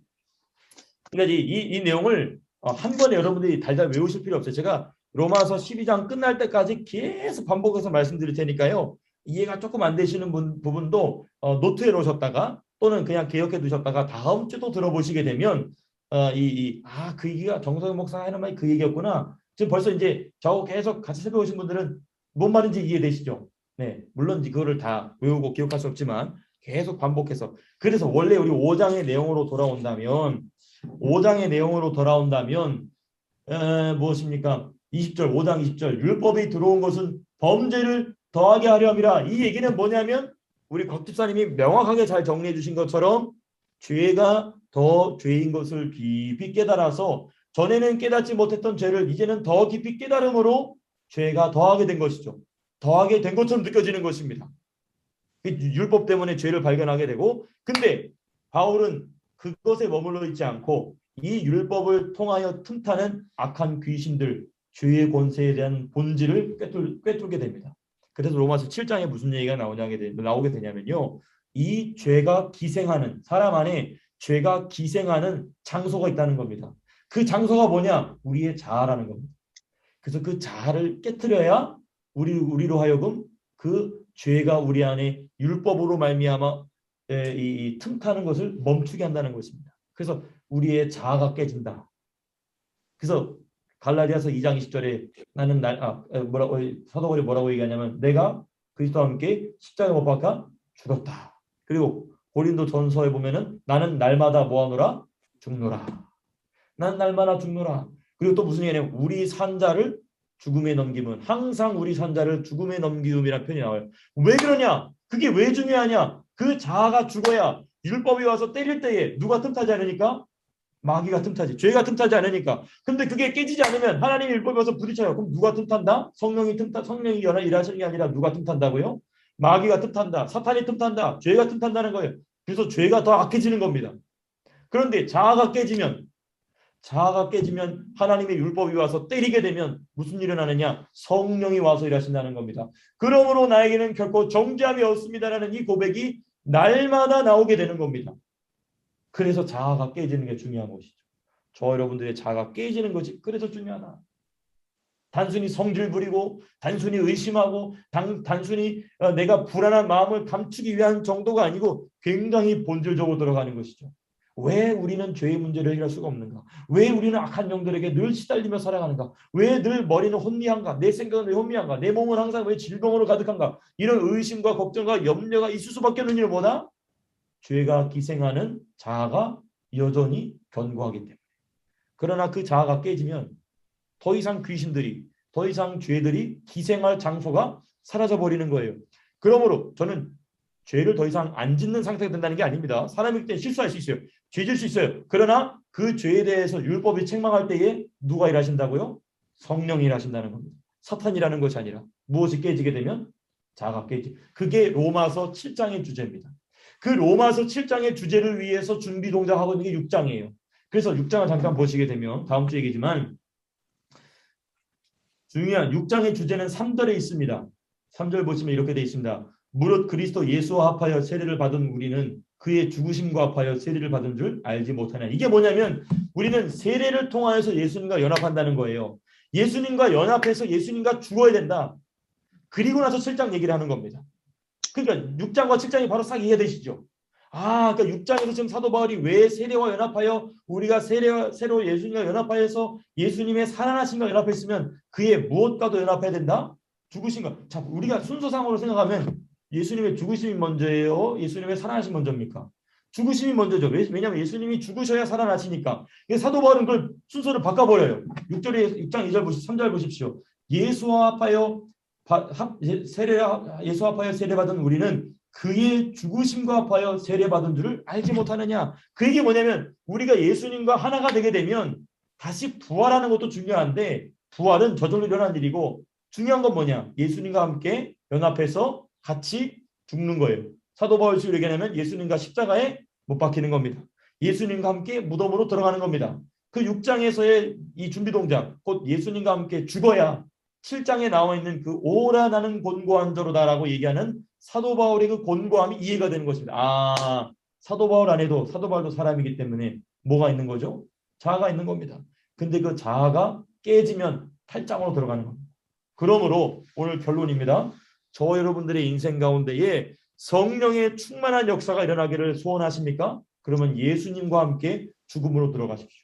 Speaker 1: 그러니까 이 내용을 한 번에 여러분들이 달달 외우실 필요 없어요. 제가 로마서 12장 끝날 때까지 계속 반복해서 말씀드릴 테니까요. 이해가 조금 안 되시는 부분도 노트에 놓으셨다가 또는 그냥 기억해 두셨다가 다음 주도 들어보시게 되면 그 얘기가 정성현 목사가 하는 말이 그 얘기였구나. 지금 벌써 이제 저하고 계속 같이 살펴보신 분들은 뭔 말인지 이해되시죠? 네, 물론 그거를 다 외우고 기억할 수 없지만 계속 반복해서. 그래서 원래 우리 5장의 내용으로 돌아온다면 무엇입니까? 20절 5장 20절 율법이 들어온 것은 범죄를 더하게 하려 함이라. 이 얘기는 뭐냐면 우리 곽집사님이 명확하게 잘 정리해 주신 것처럼 죄가 더 죄인 것을 깊이 깨달아서 전에는 깨닫지 못했던 죄를 이제는 더 깊이 깨달음으로 죄가 더하게 된 것이죠. 더하게 된 것처럼 느껴지는 것입니다. 율법 때문에 죄를 발견하게 되고, 근데 바울은 그것에 머물러 있지 않고 이 율법을 통하여 틈타는 악한 귀신들, 죄의 권세에 대한 본질을 꿰뚫게 됩니다. 그래서 로마서 7장에 무슨 얘기가 나오게 되냐면요. 이 죄가 기생하는 사람 안에 죄가 기생하는 장소가 있다는 겁니다. 그 장소가 뭐냐? 우리의 자아라는 겁니다. 그래서 그 자아를 깨트려야 우리로 하여금 그 죄가 우리 안에 율법으로 말미암아 이 틈타는 것을 멈추게 한다는 것입니다. 그래서 우리의 자아가 깨진다. 그래서 갈라디아서 2장 20절에 나는 사도 바울이 뭐라고 얘기하냐면 내가 그리스도와 함께 십자가에 못 박아 죽었다. 그리고 고린도 전서에 보면은 나는 날마다 뭐하노라? 죽노라. 난 날마다 죽노라. 그리고 또 무슨 얘기냐면 우리 산자를 죽음에 넘김은 항상 우리 산자를 죽음에 넘기음이라는 표현이 나와요. 왜 그러냐? 그게 왜 중요하냐? 그 자아가 죽어야 율법이 와서 때릴 때에 누가 틈타지 않으니까? 마귀가 틈타지. 죄가 틈타지 않으니까. 근데 그게 깨지지 않으면 하나님의 율법이 와서 부딪혀요. 그럼 누가 틈탄다? 성령이 일하시는 게 아니라 누가 틈탄다고요? 마귀가 틈탄다. 사탄이 틈탄다. 죄가 틈탄다는 거예요. 그래서 죄가 더 악해지는 겁니다. 그런데 자아가 깨지면 하나님의 율법이 와서 때리게 되면 무슨 일이 일어나느냐? 성령이 와서 일하신다는 겁니다. 그러므로 나에게는 결코 정죄함이 없습니다라는 이 고백이 날마다 나오게 되는 겁니다. 그래서 자아가 깨지는 게 중요한 것이죠. 저 여러분들의 자아가 깨지는 것이 그래서 중요하다. 단순히 성질 부리고 단순히 의심하고 단순히 내가 불안한 마음을 감추기 위한 정도가 아니고 굉장히 본질적으로 들어가는 것이죠. 왜 우리는 죄의 문제를 해결할 수가 없는가? 왜 우리는 악한 영들에게 늘 시달리며 살아가는가? 왜 늘 머리는 혼미한가? 내 생각은 왜 혼미한가? 내 몸은 항상 왜 질병으로 가득한가? 이런 의심과 걱정과 염려가 있을 수밖에 없는 이유는 뭐다? 죄가 기생하는 자아가 여전히 견고하기 때문에. 그러나 그 자아가 깨지면 더 이상 귀신들이, 더 이상 죄들이 기생할 장소가 사라져 버리는 거예요. 그러므로 저는 죄를 더 이상 안 짓는 상태가 된다는 게 아닙니다. 사람일 때 실수할 수 있어요. 죄 질 수 있어요. 그러나 그 죄에 대해서 율법이 책망할 때에 누가 일하신다고요? 성령이 일하신다는 겁니다. 사탄이라는 것이 아니라 무엇이 깨지게 되면 자아가 깨지. 그게 로마서 7장의 주제입니다. 그 로마서 7장의 주제를 위해서 준비 동작하고 있는 게 6장이에요. 그래서 6장을 잠깐 보시게 되면 다음 주 얘기지만 중요한 6장의 주제는 3절에 있습니다. 3절 보시면 이렇게 되어 있습니다. 무릇 그리스도 예수와 합하여 세례를 받은 우리는 그의 죽으심과 합하여 세례를 받은 줄 알지 못하냐. 이게 뭐냐면 우리는 세례를 통하여서 예수님과 연합한다는 거예요. 예수님과 연합해서 예수님과 죽어야 된다. 그리고 나서 7장 얘기를 하는 겁니다. 그러니까 6장과 7장이 바로 싹 이해되시죠? 그러니까 6장에서 지금 사도 바울이 왜 세례와 연합하여 우리가 새로 예수님과 연합하여서 예수님의 살아나심과 연합했으면 그의 무엇과도 연합해야 된다? 죽으신 것. 자, 우리가 순서상으로 생각하면 예수님의 죽으심이 먼저예요? 예수님의 살아나심 먼저입니까? 죽으심이 먼저죠. 왜냐하면 예수님이 죽으셔야 살아나시니까. 사도 바울은 그걸 순서를 바꿔버려요. 6장 2절 보십시오. 3절 보십시오. 예수와 합하여 세례받은 우리는 그의 죽으심과 합하여 세례받은 줄을 알지 못하느냐. 그 얘기 뭐냐면 우리가 예수님과 하나가 되게 되면 다시 부활하는 것도 중요한데 부활은 저절로 일어난 일이고 중요한 건 뭐냐? 예수님과 함께 연합해서 같이 죽는 거예요. 사도 바울식으로 얘기하면 예수님과 십자가에 못 박히는 겁니다. 예수님과 함께 무덤으로 들어가는 겁니다. 그 6장에서의 이 준비 동작, 곧 예수님과 함께 죽어야 7장에 나와 있는 그 오라 나는 곤고한 자로다라고 얘기하는 사도 바울의 그 곤고함이 이해가 되는 것입니다. 사도 바울 안에도 사도 바울도 사람이기 때문에 뭐가 있는 거죠? 자아가 있는 겁니다. 근데 그 자아가 깨지면 8장으로 들어가는 겁니다. 그러므로 오늘 결론입니다. 저 여러분들의 인생 가운데에 성령의 충만한 역사가 일어나기를 소원하십니까? 그러면 예수님과 함께 죽음으로 들어가십시오.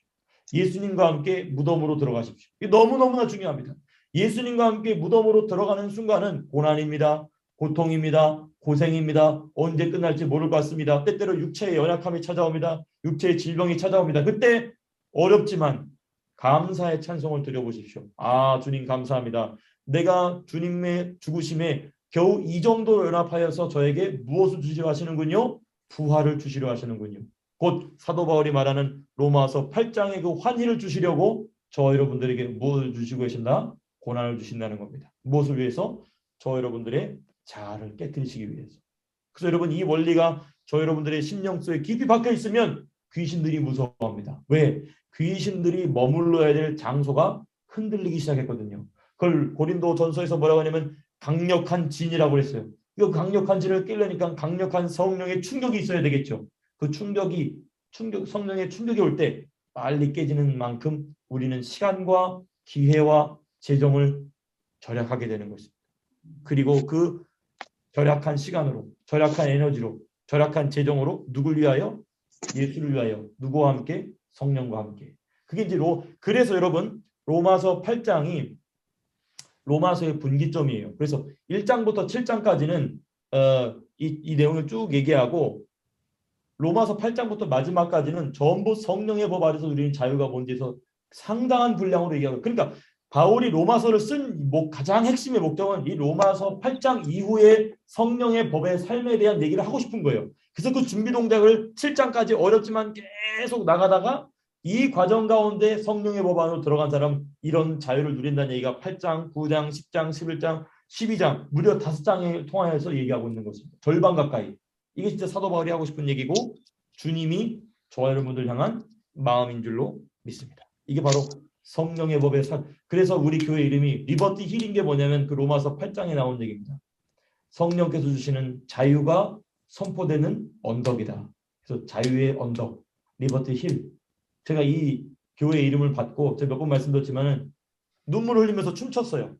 Speaker 1: 예수님과 함께 무덤으로 들어가십시오. 이게 너무너무나 중요합니다. 예수님과 함께 무덤으로 들어가는 순간은 고난입니다. 고통입니다. 고생입니다. 언제 끝날지 모를 것 같습니다. 때때로 육체의 연약함이 찾아옵니다. 육체의 질병이 찾아옵니다. 그때 어렵지만 감사의 찬송을 드려보십시오. 주님 감사합니다. 내가 주님의 죽으심에 겨우 이 정도 연합하여서 저에게 무엇을 주시려 하시는군요? 부활을 주시려 하시는군요. 곧 사도 바울이 말하는 로마서 8장의 그 환희를 주시려고 저 여러분들에게 무엇을 주시고 계신다? 고난을 주신다는 겁니다. 무엇을 위해서? 저 여러분들의 자아를 깨뜨리시기 위해서. 그래서 여러분 이 원리가 저 여러분들의 심령 속에 깊이 박혀 있으면 귀신들이 무서워합니다. 왜? 귀신들이 머물러야 될 장소가 흔들리기 시작했거든요. 그걸 고린도 전서에서 뭐라고 하냐면 강력한 진이라고 했어요. 이 강력한 진을 깨려니까 강력한 성령의 충격이 있어야 되겠죠. 그 성령의 충격이 올 때 빨리 깨지는 만큼 우리는 시간과 기회와 재정을 절약하게 되는 것입니다. 그리고 그 절약한 시간으로, 절약한 에너지로, 절약한 재정으로 누굴 위하여? 예수를 위하여. 누구와 함께? 성령과 함께. 그게 이제 그래서 여러분 로마서 8장이 로마서의 분기점이에요. 그래서 1장부터 7장까지는 이 내용을 쭉 얘기하고 로마서 8장부터 마지막까지는 전부 성령의 법 아래서 누리는 자유가 뭔지에서 상당한 분량으로 얘기하고, 그러니까 바울이 로마서를 쓴 가장 핵심의 목적은 이 로마서 8장 이후에 성령의 법의 삶에 대한 얘기를 하고 싶은 거예요. 그래서 그 준비 동작을 7장까지 어렵지만 계속 나가다가 이 과정 가운데 성령의 법 안으로 들어간 사람 이런 자유를 누린다는 얘기가 8장, 9장, 10장, 11장 12장 무려 5장을 통하여서 얘기하고 있는 것입니다. 절반 가까이. 이게 진짜 사도 바울이 하고 싶은 얘기고 주님이 저와 여러분들 향한 마음인 줄로 믿습니다. 이게 바로 성령의 법의 그래서 우리 교회 이름이 리버티 힐인 게 뭐냐면 그 로마서 8장에 나온 얘기입니다. 성령께서 주시는 자유가 선포되는 언덕이다. 그래서 자유의 언덕, 리버티 힐. 제가 이 교회 이름을 받고 제가 몇 번 말씀드렸지만은 눈물 흘리면서 춤췄어요.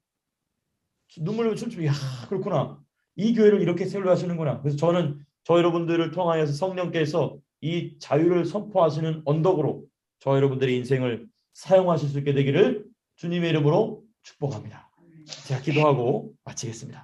Speaker 1: 눈물 흘리면서 춤추고 야 그렇구나. 이 교회를 이렇게 세우려 하시는구나. 그래서 저는 저 여러분들을 통하여서 성령께서 이 자유를 선포하시는 언덕으로 저 여러분들의 인생을 사용하실 수 있게 되기를 주님의 이름으로 축복합니다. 제가 기도하고 마치겠습니다.